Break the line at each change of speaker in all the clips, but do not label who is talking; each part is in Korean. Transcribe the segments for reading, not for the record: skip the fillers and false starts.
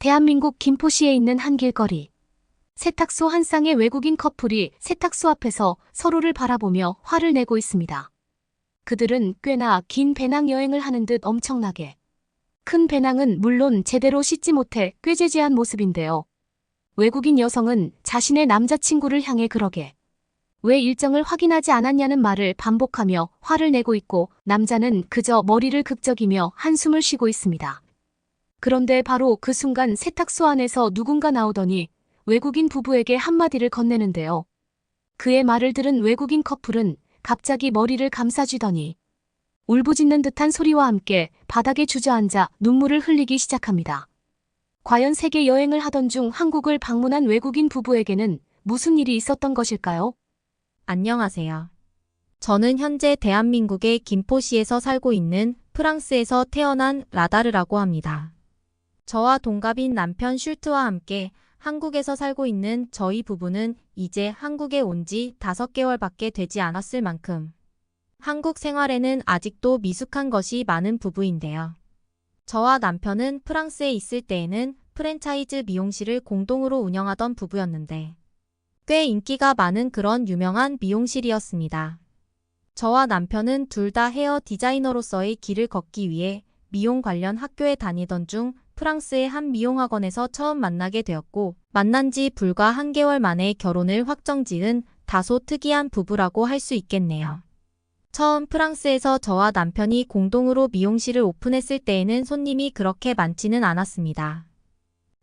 대한민국 김포시에 있는 한 길거리. 세탁소 한 쌍의 외국인 커플이 세탁소 앞에서 서로를 바라보며 화를 내고 있습니다. 그들은 꽤나 긴 배낭 여행을 하는 듯 엄청나게. 큰 배낭은 물론 제대로 씻지 못해 꾀죄죄한 모습인데요. 외국인 여성은 자신의 남자친구를 향해 그러게. 왜 일정을 확인하지 않았냐는 말을 반복하며 화를 내고 있고, 남자는 그저 머리를 극적이며 한숨을 쉬고 있습니다. 그런데 바로 그 순간 세탁소 안에서 누군가 나오더니 외국인 부부에게 한마디를 건네는데요. 그의 말을 들은 외국인 커플은 갑자기 머리를 감싸쥐더니 울부짖는 듯한 소리와 함께 바닥에 주저앉아 눈물을 흘리기 시작합니다. 과연 세계 여행을 하던 중 한국을 방문한 외국인 부부에게는 무슨 일이 있었던 것일까요?
안녕하세요. 저는 현재 대한민국의 김포시에서 살고 있는 프랑스에서 태어난 라다르라고 합니다. 저와 동갑인 남편 슐트와 함께 한국에서 살고 있는 저희 부부는 이제 한국에 온 지 5개월밖에 되지 않았을 만큼 한국 생활에는 아직도 미숙한 것이 많은 부부인데요. 저와 남편은 프랑스에 있을 때에는 프랜차이즈 미용실을 공동으로 운영하던 부부였는데 꽤 인기가 많은 그런 유명한 미용실이었습니다. 저와 남편은 둘 다 헤어 디자이너로서의 길을 걷기 위해 미용 관련 학교에 다니던 중 프랑스의 한 미용학원에서 처음 만나게 되었고, 만난 지 불과 1개월 만에 결혼을 확정지은 다소 특이한 부부라고 할 수 있겠네요. 처음 프랑스에서 저와 남편이 공동으로 미용실을 오픈했을 때에는 손님이 그렇게 많지는 않았습니다.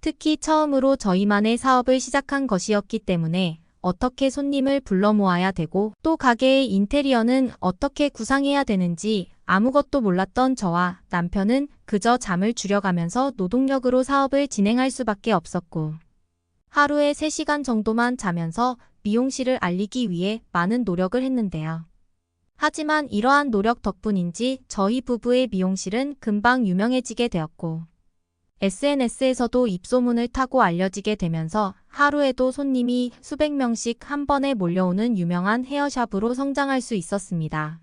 특히 처음으로 저희만의 사업을 시작한 것이었기 때문에 어떻게 손님을 불러 모아야 되고 또 가게의 인테리어는 어떻게 구상해야 되는지 아무것도 몰랐던 저와 남편은 그저 잠을 줄여가면서 노동력으로 사업을 진행할 수밖에 없었고, 하루에 3시간 정도만 자면서 미용실을 알리기 위해 많은 노력을 했는데요. 하지만 이러한 노력 덕분인지 저희 부부의 미용실은 금방 유명해지게 되었고, SNS에서도 입소문을 타고 알려지게 되면서 하루에도 손님이 수백 명씩 한 번에 몰려오는 유명한 헤어샵으로 성장할 수 있었습니다.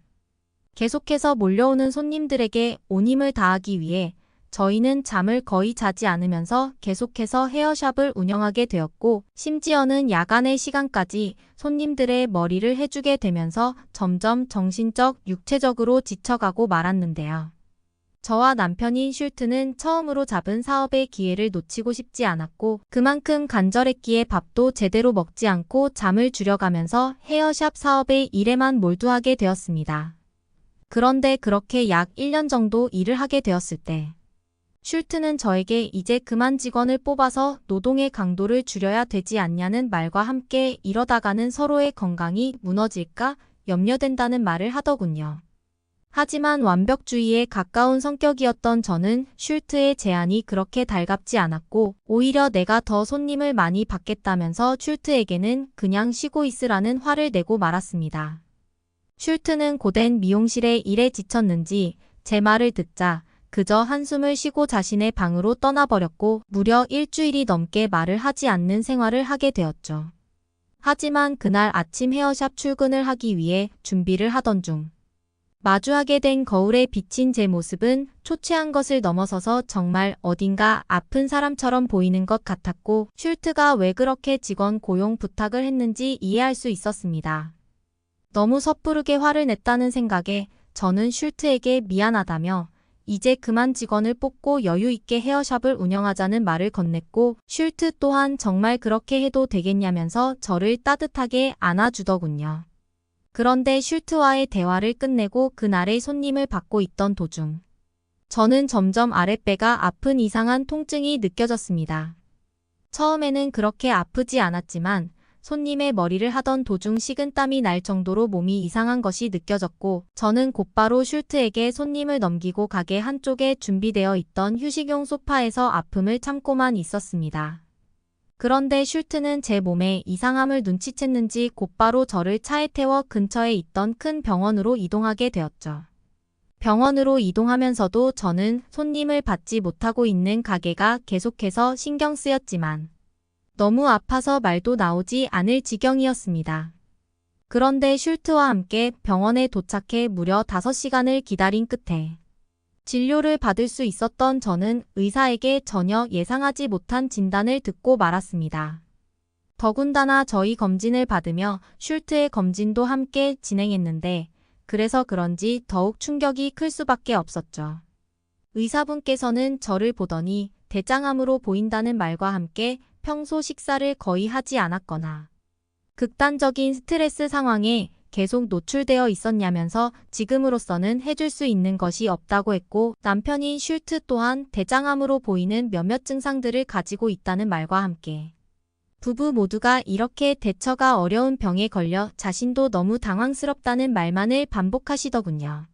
계속해서 몰려오는 손님들에게 온 힘을 다하기 위해 저희는 잠을 거의 자지 않으면서 계속해서 헤어샵을 운영하게 되었고, 심지어는 야간의 시간까지 손님들의 머리를 해주게 되면서 점점 정신적, 육체적으로 지쳐가고 말았는데요. 저와 남편인 슐트는 처음으로 잡은 사업의 기회를 놓치고 싶지 않았고, 그만큼 간절했기에 밥도 제대로 먹지 않고 잠을 줄여가면서 헤어샵 사업의 일에만 몰두하게 되었습니다. 그런데 그렇게 약 1년 정도 일을 하게 되었을 때 슐트는 저에게 이제 그만 직원을 뽑아서 노동의 강도를 줄여야 되지 않냐는 말과 함께 이러다가는 서로의 건강이 무너질까 염려된다는 말을 하더군요. 하지만 완벽주의에 가까운 성격이었던 저는 슐트의 제안이 그렇게 달갑지 않았고, 오히려 내가 더 손님을 많이 받겠다면서 슐트에게는 그냥 쉬고 있으라는 화를 내고 말았습니다. 슐트는 고된 미용실의 일에 지쳤는지 제 말을 듣자 그저 한숨을 쉬고 자신의 방으로 떠나버렸고, 무려 일주일이 넘게 말을 하지 않는 생활을 하게 되었죠. 하지만 그날 아침 헤어샵 출근을 하기 위해 준비를 하던 중 마주하게 된 거울에 비친 제 모습은 초췌한 것을 넘어서서 정말 어딘가 아픈 사람처럼 보이는 것 같았고, 슐트가 왜 그렇게 직원 고용 부탁을 했는지 이해할 수 있었습니다. 너무 섣부르게 화를 냈다는 생각에 저는 슐트에게 미안하다며 이제 그만 직원을 뽑고 여유 있게 헤어샵을 운영하자는 말을 건넸고, 슐트 또한 정말 그렇게 해도 되겠냐면서 저를 따뜻하게 안아주더군요. 그런데 슐트와의 대화를 끝내고 그날의 손님을 받고 있던 도중 저는 점점 아랫배가 아픈 이상한 통증이 느껴졌습니다. 처음에는 그렇게 아프지 않았지만 손님의 머리를 하던 도중 식은땀이 날 정도로 몸이 이상한 것이 느껴졌고, 저는 곧바로 슐트에게 손님을 넘기고 가게 한쪽에 준비되어 있던 휴식용 소파에서 아픔을 참고만 있었습니다. 그런데 슐트는 제 몸에 이상함을 눈치챘는지 곧바로 저를 차에 태워 근처에 있던 큰 병원으로 이동하게 되었죠. 병원으로 이동하면서도 저는 손님을 받지 못하고 있는 가게가 계속해서 신경 쓰였지만 너무 아파서 말도 나오지 않을 지경이었습니다. 그런데 슐트와 함께 병원에 도착해 무려 5시간을 기다린 끝에 진료를 받을 수 있었던 저는 의사에게 전혀 예상하지 못한 진단을 듣고 말았습니다. 더군다나 저희 검진을 받으며 슐트의 검진도 함께 진행했는데 그래서 그런지 더욱 충격이 클 수밖에 없었죠. 의사분께서는 저를 보더니 대장암으로 보인다는 말과 함께 평소 식사를 거의 하지 않았거나 극단적인 스트레스 상황에 계속 노출되어 있었냐면서 지금으로서는 해줄 수 있는 것이 없다고 했고 남편인 슐트 또한 대장암으로 보이는 몇몇 증상들을 가지고 있다는 말과 함께 부부 모두가 이렇게 대처가 어려운 병에 걸려 자신도 너무 당황스럽다는 말만을 반복하시더군요.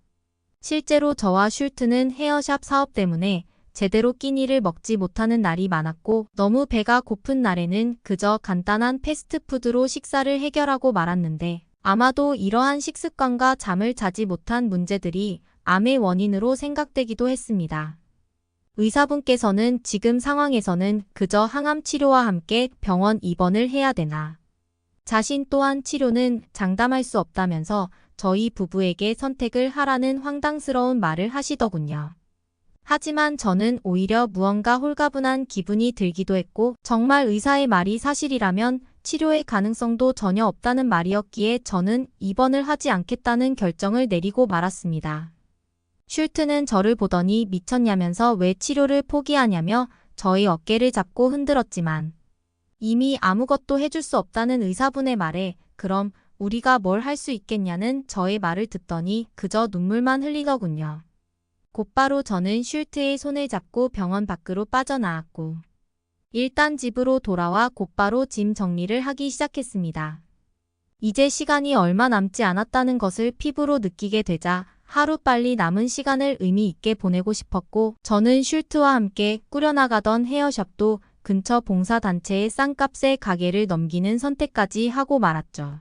실제로 저와 슐트는 헤어샵 사업 때문에 제대로 끼니를 먹지 못하는 날이 많았고 너무 배가 고픈 날에는 그저 간단한 패스트푸드로 식사를 해결하고 말았는데 아마도 이러한 식습관과 잠을 자지 못한 문제들이 암의 원인으로 생각되기도 했습니다. 의사분께서는 지금 상황에서는 그저 항암 치료와 함께 병원 입원을 해야 되나. 자신 또한 치료는 장담할 수 없다면서 저희 부부에게 선택을 하라는 황당스러운 말을 하시더군요. 하지만 저는 오히려 무언가 홀가분한 기분이 들기도 했고 정말 의사의 말이 사실이라면 치료의 가능성도 전혀 없다는 말이었기에 저는 입원을 하지 않겠다는 결정을 내리고 말았습니다. 슐트는 저를 보더니 미쳤냐면서 왜 치료를 포기하냐며 저의 어깨를 잡고 흔들었지만 이미 아무것도 해줄 수 없다는 의사분의 말에 그럼 우리가 뭘 할 수 있겠냐는 저의 말을 듣더니 그저 눈물만 흘리더군요. 곧바로 저는 슐트의 손을 잡고 병원 밖으로 빠져나왔고 일단 집으로 돌아와 곧바로 짐 정리를 하기 시작했습니다. 이제 시간이 얼마 남지 않았다는 것을 피부로 느끼게 되자 하루빨리 남은 시간을 의미 있게 보내고 싶었고 저는 슐트와 함께 꾸려나가던 헤어샵도 근처 봉사단체의 싼값에 가게를 넘기는 선택까지 하고 말았죠.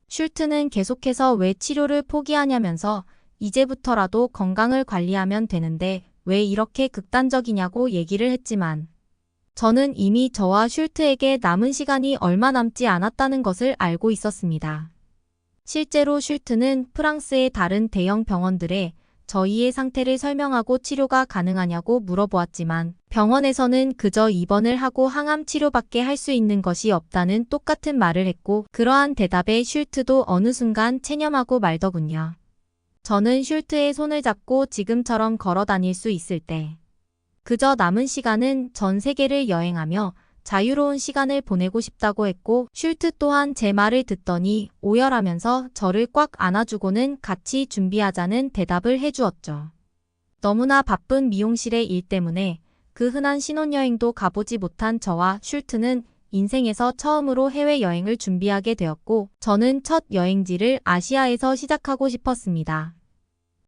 슐트는 계속해서 왜 치료를 포기하냐면서 이제부터라도 건강을 관리하면 되는데 왜 이렇게 극단적이냐고 얘기를 했지만 저는 이미 저와 슐트에게 남은 시간이 얼마 남지 않았다는 것을 알고 있었습니다. 실제로 슐트는 프랑스의 다른 대형 병원들에 저희의 상태를 설명하고 치료가 가능하냐고 물어보았지만 병원에서는 그저 입원을 하고 항암 치료밖에 할 수 있는 것이 없다는 똑같은 말을 했고 그러한 대답에 슐트도 어느 순간 체념하고 말더군요. 저는 슐트의 손을 잡고 지금처럼 걸어 다닐 수 있을 때 그저 남은 시간은 전 세계를 여행하며 자유로운 시간을 보내고 싶다고 했고 슐트 또한 제 말을 듣더니 오열하면서 저를 꽉 안아주고는 같이 준비하자는 대답을 해주었죠. 너무나 바쁜 미용실의 일 때문에 그 흔한 신혼여행도 가보지 못한 저와 슐트는 인생에서 처음으로 해외여행을 준비하게 되었고 저는 첫 여행지를 아시아에서 시작하고 싶었습니다.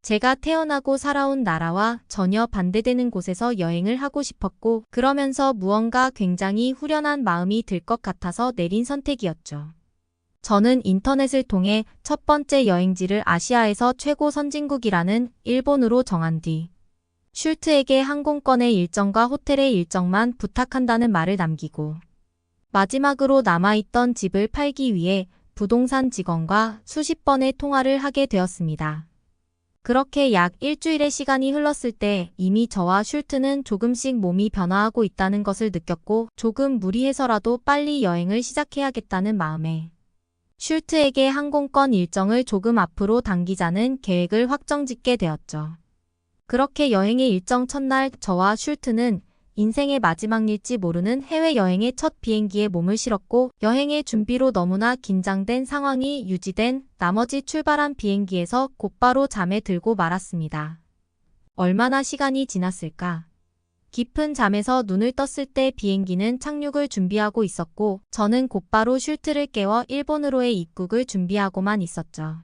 제가 태어나고 살아온 나라와 전혀 반대되는 곳에서 여행을 하고 싶었고 그러면서 무언가 굉장히 후련한 마음이 들 것 같아서 내린 선택이었죠. 저는 인터넷을 통해 첫 번째 여행지를 아시아에서 최고 선진국이라는 일본으로 정한 뒤 슐트에게 항공권의 일정과 호텔의 일정만 부탁한다는 말을 남기고 마지막으로 남아있던 집을 팔기 위해 부동산 직원과 수십 번의 통화를 하게 되었습니다. 그렇게 약 일주일의 시간이 흘렀을 때 이미 저와 슐트는 조금씩 몸이 변화하고 있다는 것을 느꼈고 조금 무리해서라도 빨리 여행을 시작해야겠다는 마음에 슐트에게 항공권 일정을 조금 앞으로 당기자는 계획을 확정짓게 되었죠. 그렇게 여행의 일정 첫날 저와 슐트는 인생의 마지막일지 모르는 해외여행의 첫 비행기에 몸을 실었고 여행의 준비로 너무나 긴장된 상황이 유지된 나머지 출발한 비행기에서 곧바로 잠에 들고 말았습니다. 얼마나 시간이 지났을까? 깊은 잠에서 눈을 떴을 때 비행기는 착륙을 준비하고 있었고 저는 곧바로 슐트를 깨워 일본으로의 입국을 준비하고만 있었죠.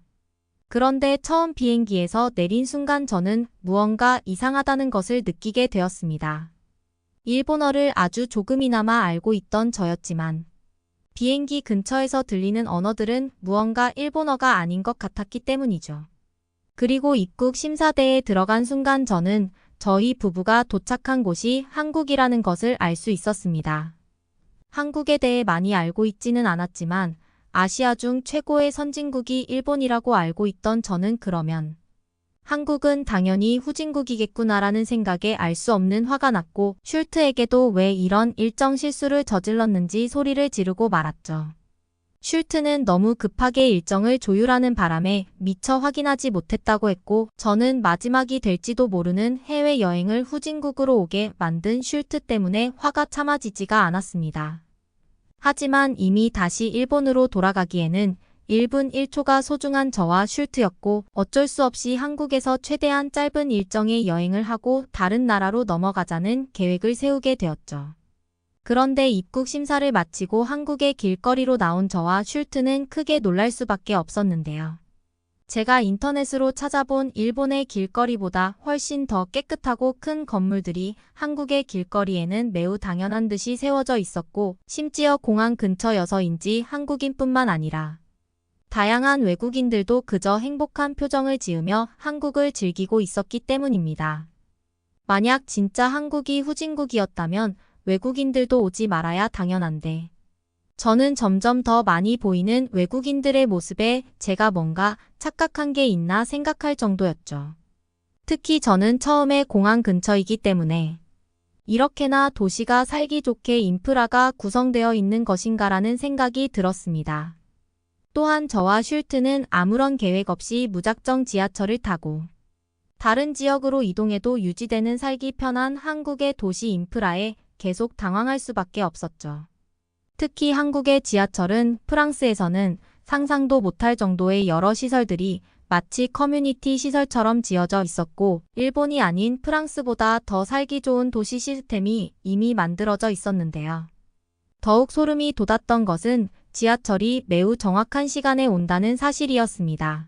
그런데 처음 비행기에서 내린 순간 저는 무언가 이상하다는 것을 느끼게 되었습니다. 일본어를 아주 조금이나마 알고 있던 저였지만 비행기 근처에서 들리는 언어들은 무언가 일본어가 아닌 것 같았기 때문이죠. 그리고 입국 심사대에 들어간 순간 저는 저희 부부가 도착한 곳이 한국이라는 것을 알 수 있었습니다. 한국에 대해 많이 알고 있지는 않았지만 아시아 중 최고의 선진국이 일본이라고 알고 있던 저는 그러면 한국은 당연히 후진국이겠구나라는 생각에 알 수 없는 화가 났고 슐트에게도 왜 이런 일정 실수를 저질렀는지 소리를 지르고 말았죠. 슐트는 너무 급하게 일정을 조율하는 바람에 미처 확인하지 못했다고 했고 저는 마지막이 될지도 모르는 해외여행을 후진국으로 오게 만든 슐트 때문에 화가 참아지지가 않았습니다. 하지만 이미 다시 일본으로 돌아가기에는 1분 1초가 소중한 저와 슐트였고 어쩔 수 없이 한국에서 최대한 짧은 일정의 여행을 하고 다른 나라로 넘어가자는 계획을 세우게 되었죠. 그런데 입국 심사를 마치고 한국의 길거리로 나온 저와 슐트는 크게 놀랄 수밖에 없었는데요. 제가 인터넷으로 찾아본 일본의 길거리보다 훨씬 더 깨끗하고 큰 건물들이 한국의 길거리에는 매우 당연한 듯이 세워져 있었고 심지어 공항 근처여서인지 한국인뿐만 아니라 다양한 외국인들도 그저 행복한 표정을 지으며 한국을 즐기고 있었기 때문입니다. 만약 진짜 한국이 후진국이었다면 외국인들도 오지 말아야 당연한데 저는 점점 더 많이 보이는 외국인들의 모습에 제가 뭔가 착각한 게 있나 생각할 정도였죠. 특히 저는 처음에 공항 근처이기 때문에 이렇게나 도시가 살기 좋게 인프라가 구성되어 있는 것인가라는 생각이 들었습니다. 또한 저와 슐트는 아무런 계획 없이 무작정 지하철을 타고 다른 지역으로 이동해도 유지되는 살기 편한 한국의 도시 인프라에 계속 당황할 수밖에 없었죠. 특히 한국의 지하철은 프랑스에서는 상상도 못할 정도의 여러 시설들이 마치 커뮤니티 시설처럼 지어져 있었고 일본이 아닌 프랑스보다 더 살기 좋은 도시 시스템이 이미 만들어져 있었는데요. 더욱 소름이 돋았던 것은 지하철이 매우 정확한 시간에 온다는 사실이었습니다.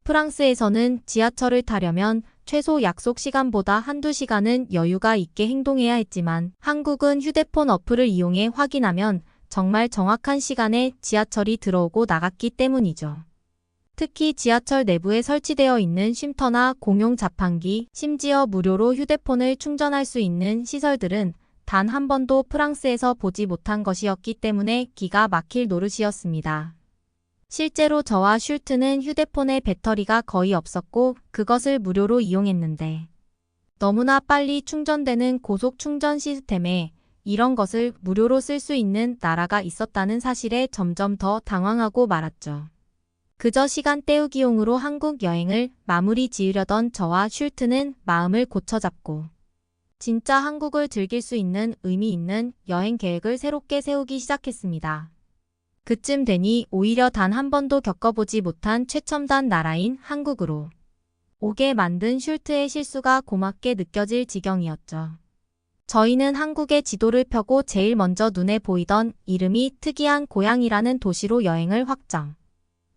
프랑스에서는 지하철을 타려면 최소 약속 시간보다 한두 시간은 여유가 있게 행동해야 했지만 한국은 휴대폰 어플을 이용해 확인하면 정말 정확한 시간에 지하철이 들어오고 나갔기 때문이죠. 특히 지하철 내부에 설치되어 있는 쉼터나 공용 자판기, 심지어 무료로 휴대폰을 충전할 수 있는 시설들은 단 한 번도 프랑스에서 보지 못한 것이었기 때문에 기가 막힐 노릇이었습니다. 실제로 저와 슐트는 휴대폰에 배터리가 거의 없었고 그것을 무료로 이용했는데 너무나 빨리 충전되는 고속 충전 시스템에 이런 것을 무료로 쓸 수 있는 나라가 있었다는 사실에 점점 더 당황하고 말았죠. 그저 시간 때우기용으로 한국 여행을 마무리 지으려던 저와 슐트는 마음을 고쳐잡고 진짜 한국을 즐길 수 있는 의미 있는 여행 계획을 새롭게 세우기 시작했습니다. 그쯤 되니 오히려 단 한 번도 겪어보지 못한 최첨단 나라인 한국으로 오게 만든 슐트의 실수가 고맙게 느껴질 지경이었죠. 저희는 한국의 지도를 펴고 제일 먼저 눈에 보이던 이름이 특이한 고향이라는 도시로 여행을 확정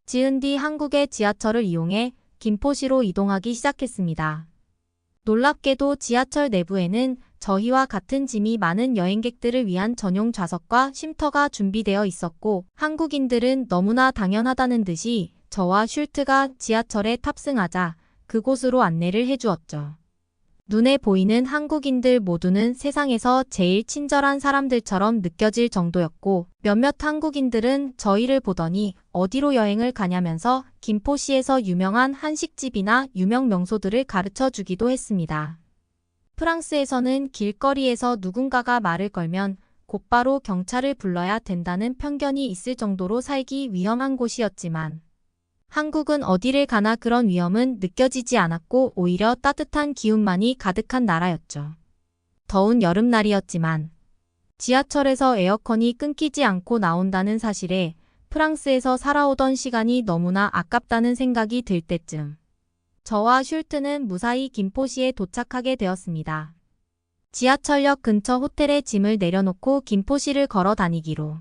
지은 뒤 한국의 지하철을 이용해 김포시로 이동하기 시작했습니다. 놀랍게도 지하철 내부에는 저희와 같은 짐이 많은 여행객들을 위한 전용 좌석과 쉼터가 준비되어 있었고 한국인들은 너무나 당연하다는 듯이 저와 슐트가 지하철에 탑승하자 그곳으로 안내를 해주었죠. 눈에 보이는 한국인들 모두는 세상에서 제일 친절한 사람들처럼 느껴질 정도였고 몇몇 한국인들은 저희를 보더니 어디로 여행을 가냐면서 김포시에서 유명한 한식집이나 유명 명소들을 가르쳐 주기도 했습니다. 프랑스에서는 길거리에서 누군가가 말을 걸면 곧바로 경찰을 불러야 된다는 편견이 있을 정도로 살기 위험한 곳이었지만 한국은 어디를 가나 그런 위험은 느껴지지 않았고 오히려 따뜻한 기운만이 가득한 나라였죠. 더운 여름날이었지만 지하철에서 에어컨이 끊기지 않고 나온다는 사실에 프랑스에서 살아오던 시간이 너무나 아깝다는 생각이 들 때쯤 저와 슐트는 무사히 김포시에 도착하게 되었습니다. 지하철역 근처 호텔에 짐을 내려놓고 김포시를 걸어 다니기로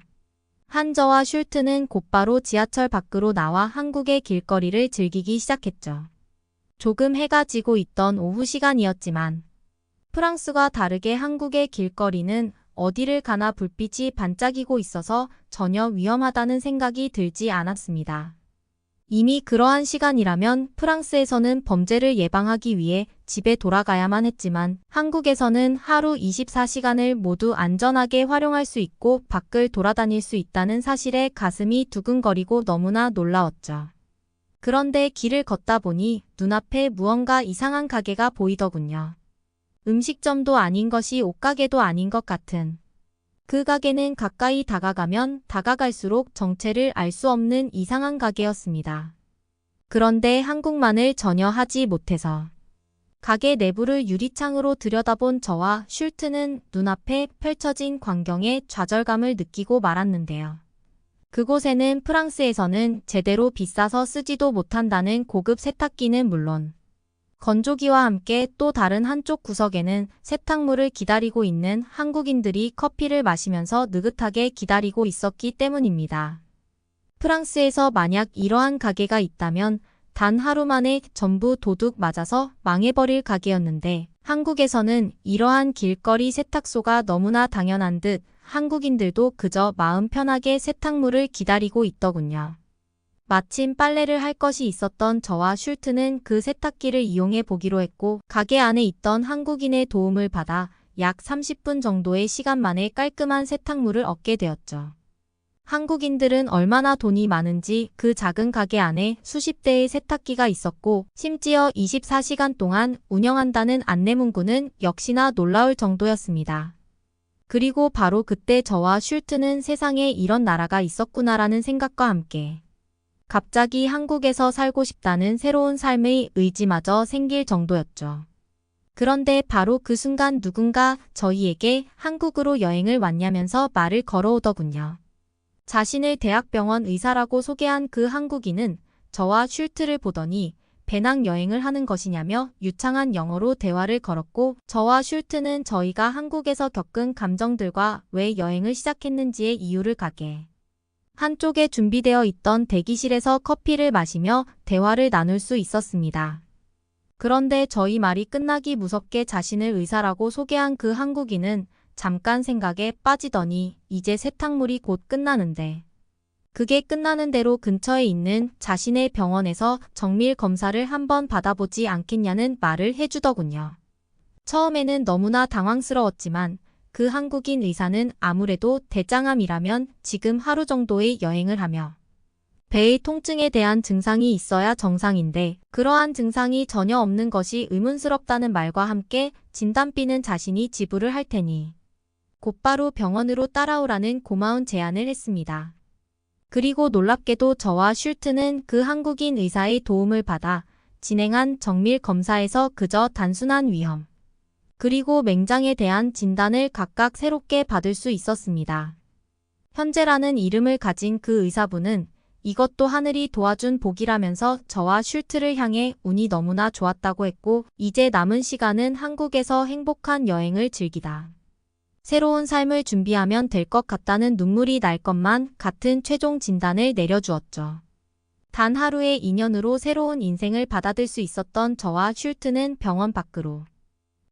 한 저와 슐트는 곧바로 지하철 밖으로 나와 한국의 길거리를 즐기기 시작했죠. 조금 해가 지고 있던 오후 시간이었지만 프랑스와 다르게 한국의 길거리는 어디를 가나 불빛이 반짝이고 있어서 전혀 위험하다는 생각이 들지 않았습니다. 이미 그러한 시간이라면 프랑스에서는 범죄를 예방하기 위해 집에 돌아가야만 했지만 한국에서는 하루 24시간을 모두 안전하게 활용할 수 있고 밖을 돌아다닐 수 있다는 사실에 가슴이 두근거리고 너무나 놀라웠죠. 그런데 길을 걷다 보니 눈앞에 무언가 이상한 가게가 보이더군요. 음식점도 아닌 것이 옷가게도 아닌 것 같은. 그 가게는 가까이 다가가면 다가갈수록 정체를 알 수 없는 이상한 가게였습니다. 그런데 한국말을 전혀 하지 못해서 가게 내부를 유리창으로 들여다본 저와 슐트는 눈앞에 펼쳐진 광경에 좌절감을 느끼고 말았는데요. 그곳에는 프랑스에서는 제대로 비싸서 쓰지도 못한다는 고급 세탁기는 물론 건조기와 함께 또 다른 한쪽 구석에는 세탁물을 기다리고 있는 한국인들이 커피를 마시면서 느긋하게 기다리고 있었기 때문입니다. 프랑스에서 만약 이러한 가게가 있다면 단 하루 만에 전부 도둑 맞아서 망해버릴 가게였는데 한국에서는 이러한 길거리 세탁소가 너무나 당연한 듯 한국인들도 그저 마음 편하게 세탁물을 기다리고 있더군요. 마침 빨래를 할 것이 있었던 저와 슐트는 그 세탁기를 이용해 보기로 했고 가게 안에 있던 한국인의 도움을 받아 약 30분 정도의 시간 만에 깔끔한 세탁물을 얻게 되었죠. 한국인들은 얼마나 돈이 많은지 그 작은 가게 안에 수십 대의 세탁기가 있었고 심지어 24시간 동안 운영한다는 안내문구는 역시나 놀라울 정도였습니다. 그리고 바로 그때 저와 슐트는 세상에 이런 나라가 있었구나라는 생각과 함께 갑자기 한국에서 살고 싶다는 새로운 삶의 의지마저 생길 정도였죠. 그런데 바로 그 순간 누군가 저희에게 한국으로 여행을 왔냐면서 말을 걸어오더군요. 자신을 대학병원 의사라고 소개한 그 한국인은 저와 슐트를 보더니 배낭여행을 하는 것이냐며 유창한 영어로 대화를 걸었고 저와 슐트는 저희가 한국에서 겪은 감정들과 왜 여행을 시작했는지의 이유를 가게 한쪽에 준비되어 있던 대기실에서 커피를 마시며 대화를 나눌 수 있었습니다. 그런데 저희 말이 끝나기 무섭게 자신을 의사라고 소개한 그 한국인은 잠깐 생각에 빠지더니 이제 세탁물이 곧 끝나는데 그게 끝나는 대로 근처에 있는 자신의 병원에서 정밀 검사를 한번 받아보지 않겠냐는 말을 해주더군요. 처음에는 너무나 당황스러웠지만 그 한국인 의사는 아무래도 대장암이라면 지금 하루 정도의 여행을 하며 배의 통증에 대한 증상이 있어야 정상인데 그러한 증상이 전혀 없는 것이 의문스럽다는 말과 함께 진단비는 자신이 지불을 할 테니 곧바로 병원으로 따라오라는 고마운 제안을 했습니다. 그리고 놀랍게도 저와 슐트는 그 한국인 의사의 도움을 받아 진행한 정밀 검사에서 그저 단순한 위험 그리고 맹장에 대한 진단을 각각 새롭게 받을 수 있었습니다. 현재라는 이름을 가진 그 의사분은 이것도 하늘이 도와준 복이라면서 저와 슐트를 향해 운이 너무나 좋았다고 했고 이제 남은 시간은 한국에서 행복한 여행을 즐기다. 새로운 삶을 준비하면 될 것 같다는 눈물이 날 것만 같은 최종 진단을 내려주었죠. 단 하루의 인연으로 새로운 인생을 받아들 수 있었던 저와 슐트는 병원 밖으로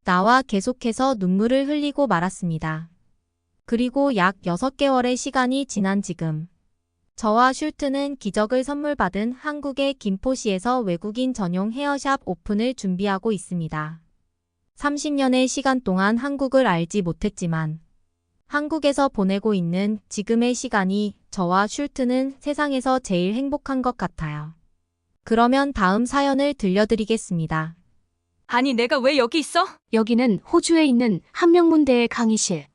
나와 계속해서 눈물을 흘리고 말았습니다. 그리고 약 6개월의 시간이 지난 지금 저와 슐트는 기적을 선물 받은 한국의 김포시에서 외국인 전용 헤어샵 오픈을 준비하고 있습니다. 30년의 시간 동안 한국을 알지 못했지만 한국에서 보내고 있는 지금의 시간이 저와 슐트는 세상에서 제일 행복한 것 같아요. 그러면 다음 사연을 들려드리겠습니다.
아니, 내가 왜 여기 있어?
여기는 호주에 있는 한명문대의 강의실.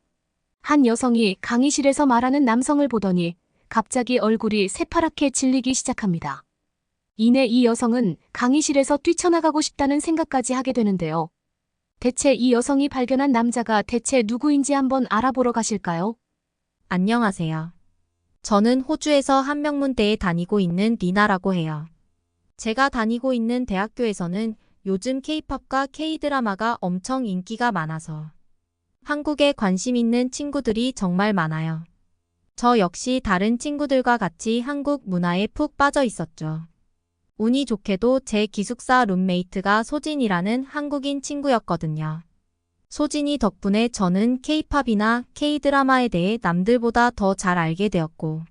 한 여성이 강의실에서 말하는 남성을 보더니 갑자기 얼굴이 새파랗게 질리기 시작합니다. 이내 이 여성은 강의실에서 뛰쳐나가고 싶다는 생각까지 하게 되는데요. 대체 이 여성이 발견한 남자가 대체 누구인지 한번 알아보러 가실까요?
안녕하세요. 저는 호주에서 한명문대에 다니고 있는 리나라고 해요. 제가 다니고 있는 대학교에서는 요즘 K-팝과 K-드라마가 엄청 인기가 많아서 한국에 관심 있는 친구들이 정말 많아요. 저 역시 다른 친구들과 같이 한국 문화에 푹 빠져 있었죠. 운이 좋게도 제 기숙사 룸메이트가 소진이라는 한국인 친구였거든요. 소진이 덕분에 저는 K-팝이나 K-드라마에 대해 남들보다 더 잘 알게 되었고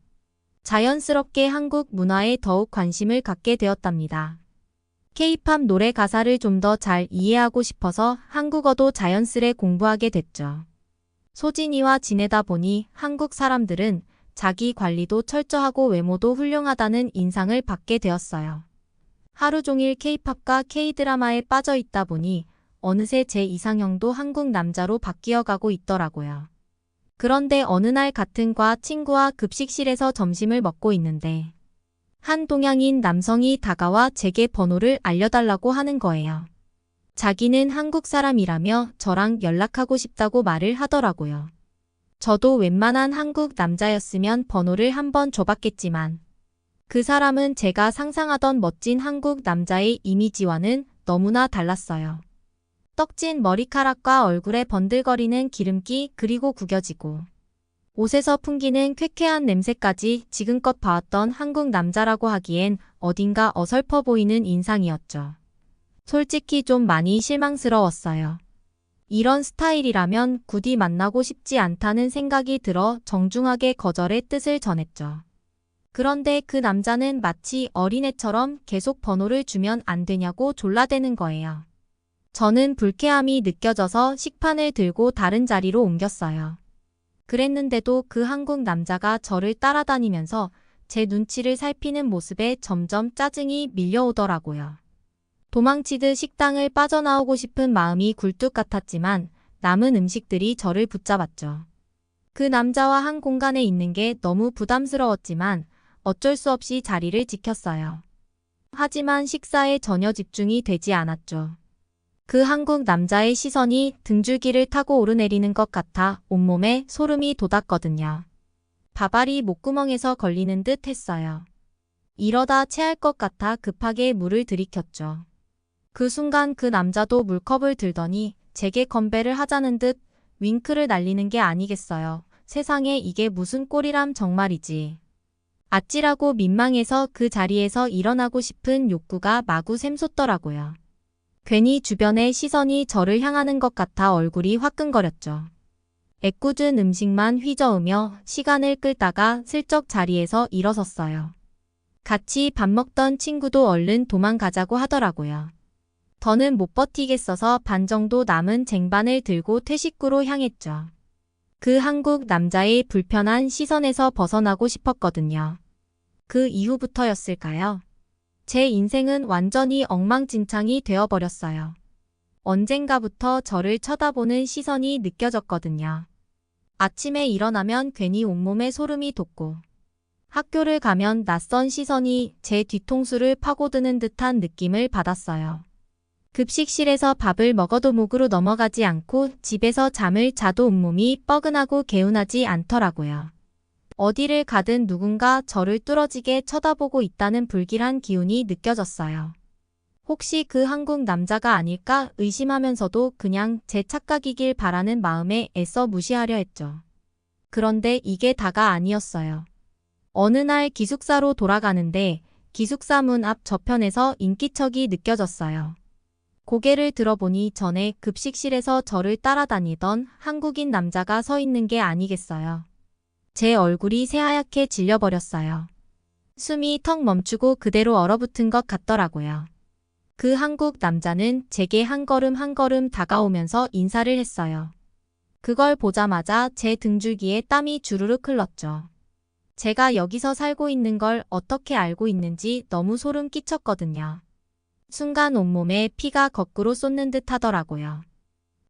자연스럽게 한국 문화에 더욱 관심을 갖게 되었답니다. K-팝 노래 가사를 좀 더 잘 이해하고 싶어서 한국어도 자연스레 공부하게 됐죠. 소진이와 지내다 보니 한국 사람들은 자기 관리도 철저하고 외모도 훌륭하다는 인상을 받게 되었어요. 하루 종일 K-팝과 K-드라마에 빠져 있다 보니 어느새 제 이상형도 한국 남자로 바뀌어 가고 있더라고요. 그런데 어느 날 같은 과 친구와 급식실에서 점심을 먹고 있는데 한 동양인 남성이 다가와 제게 번호를 알려달라고 하는 거예요. 자기는 한국 사람이라며 저랑 연락하고 싶다고 말을 하더라고요. 저도 웬만한 한국 남자였으면 번호를 한번 줘봤겠지만 그 사람은 제가 상상하던 멋진 한국 남자의 이미지와는 너무나 달랐어요. 떡진 머리카락과 얼굴에 번들거리는 기름기 그리고 구겨지고 옷에서 풍기는 쾌쾌한 냄새까지 지금껏 봐왔던 한국 남자라고 하기엔 어딘가 어설퍼 보이는 인상이었죠. 솔직히 좀 많이 실망스러웠어요. 이런 스타일이라면 굳이 만나고 싶지 않다는 생각이 들어 정중하게 거절의 뜻을 전했죠. 그런데 그 남자는 마치 어린애처럼 계속 번호를 주면 안 되냐고 졸라대는 거예요. 저는 불쾌함이 느껴져서 식판을 들고 다른 자리로 옮겼어요. 그랬는데도 그 한국 남자가 저를 따라다니면서 제 눈치를 살피는 모습에 점점 짜증이 밀려오더라고요. 도망치듯 식당을 빠져나오고 싶은 마음이 굴뚝 같았지만 남은 음식들이 저를 붙잡았죠. 그 남자와 한 공간에 있는 게 너무 부담스러웠지만 어쩔 수 없이 자리를 지켰어요. 하지만 식사에 전혀 집중이 되지 않았죠. 그 한국 남자의 시선이 등줄기를 타고 오르내리는 것 같아 온몸에 소름이 돋았거든요. 밥알이 목구멍에서 걸리는 듯 했어요. 이러다 체할 것 같아 급하게 물을 들이켰죠. 그 순간 그 남자도 물컵을 들더니 제게 건배를 하자는 듯 윙크를 날리는 게 아니겠어요. 세상에 이게 무슨 꼴이람 정말이지. 아찔하고 민망해서 그 자리에서 일어나고 싶은 욕구가 마구 샘솟더라고요. 괜히 주변의 시선이 저를 향하는 것 같아 얼굴이 화끈거렸죠. 애꿎은 음식만 휘저으며 시간을 끌다가 슬쩍 자리에서 일어섰어요. 같이 밥 먹던 친구도 얼른 도망가자고 하더라고요. 더는 못 버티겠어서 반 정도 남은 쟁반을 들고 퇴식구로 향했죠. 그 한국 남자의 불편한 시선에서 벗어나고 싶었거든요. 그 이후부터였을까요? 제 인생은 완전히 엉망진창이 되어버렸어요. 언젠가부터 저를 쳐다보는 시선이 느껴졌거든요. 아침에 일어나면 괜히 온몸에 소름이 돋고 학교를 가면 낯선 시선이 제 뒤통수를 파고드는 듯한 느낌을 받았어요. 급식실에서 밥을 먹어도 목으로 넘어가지 않고 집에서 잠을 자도 온몸이 뻐근하고 개운하지 않더라고요. 어디를 가든 누군가 저를 뚫어지게 쳐다보고 있다는 불길한 기운이 느껴졌어요. 혹시 그 한국 남자가 아닐까 의심하면서도 그냥 제 착각이길 바라는 마음에 애써 무시하려 했죠. 그런데 이게 다가 아니었어요. 어느 날 기숙사로 돌아가는데 기숙사 문 앞 저편에서 인기척이 느껴졌어요. 고개를 들어보니 전에 급식실에서 저를 따라다니던 한국인 남자가 서 있는 게 아니겠어요. 제 얼굴이 새하얗게 질려버렸어요. 숨이 턱 멈추고 그대로 얼어붙은 것 같더라고요. 그 한국 남자는 제게 한 걸음 한 걸음 다가오면서 인사를 했어요. 그걸 보자마자 제 등줄기에 땀이 주르륵 흘렀죠. 제가 여기서 살고 있는 걸 어떻게 알고 있는지 너무 소름 끼쳤거든요. 순간 온몸에 피가 거꾸로 쏟는 듯 하더라고요.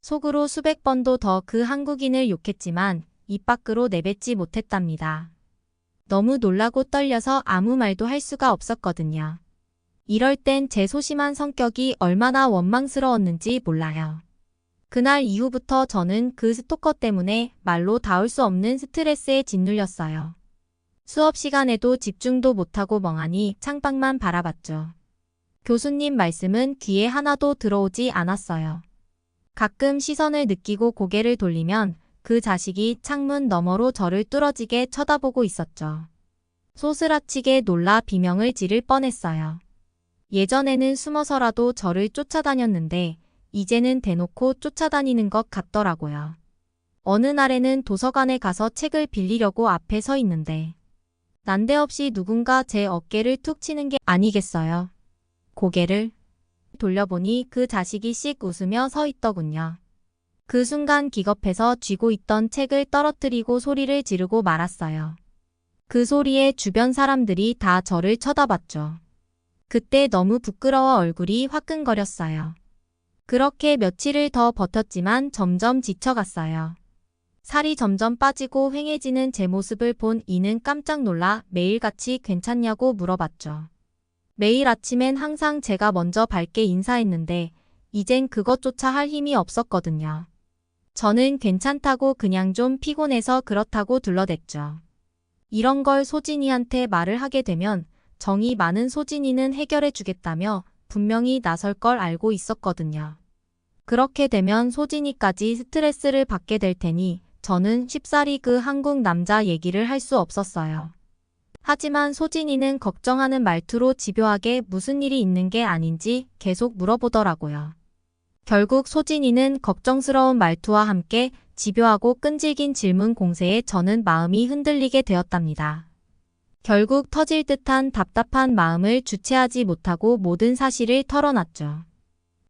속으로 수백 번도 더 그 한국인을 욕했지만 입 밖으로 내뱉지 못했답니다. 너무 놀라고 떨려서 아무 말도 할 수가 없었거든요. 이럴 땐 제 소심한 성격이 얼마나 원망스러웠는지 몰라요. 그날 이후부터 저는 그 스토커 때문에 말로 닿을 수 없는 스트레스에 짓눌렸어요. 수업 시간에도 집중도 못하고 멍하니 창밖만 바라봤죠. 교수님 말씀은 귀에 하나도 들어오지 않았어요. 가끔 시선을 느끼고 고개를 돌리면 그 자식이 창문 너머로 저를 뚫어지게 쳐다보고 있었죠. 소스라치게 놀라 비명을 지를 뻔했어요. 예전에는 숨어서라도 저를 쫓아다녔는데 이제는 대놓고 쫓아다니는 것 같더라고요. 어느 날에는 도서관에 가서 책을 빌리려고 앞에 서 있는데 난데없이 누군가 제 어깨를 툭 치는 게 아니겠어요. 고개를 돌려보니 그 자식이 씩 웃으며 서 있더군요. 그 순간 기겁해서 쥐고 있던 책을 떨어뜨리고 소리를 지르고 말았어요. 그 소리에 주변 사람들이 다 저를 쳐다봤죠. 그때 너무 부끄러워 얼굴이 화끈거렸어요. 그렇게 며칠을 더 버텼지만 점점 지쳐갔어요. 살이 점점 빠지고 휑해지는 제 모습을 본 이는 깜짝 놀라 매일같이 괜찮냐고 물어봤죠. 매일 아침엔 항상 제가 먼저 밝게 인사했는데 이젠 그것조차 할 힘이 없었거든요. 저는 괜찮다고 그냥 좀 피곤해서 그렇다고 둘러댔죠. 이런 걸 소진이한테 말을 하게 되면 정이 많은 소진이는 해결해 주겠다며 분명히 나설 걸 알고 있었거든요. 그렇게 되면 소진이까지 스트레스를 받게 될 테니 저는 쉽사리 그 한국 남자 얘기를 할 수 없었어요. 하지만 소진이는 걱정하는 말투로 집요하게 무슨 일이 있는 게 아닌지 계속 물어보더라고요. 결국 소진이는 걱정스러운 말투와 함께 집요하고 끈질긴 질문 공세에 저는 마음이 흔들리게 되었답니다. 결국 터질 듯한 답답한 마음을 주체하지 못하고 모든 사실을 털어놨죠.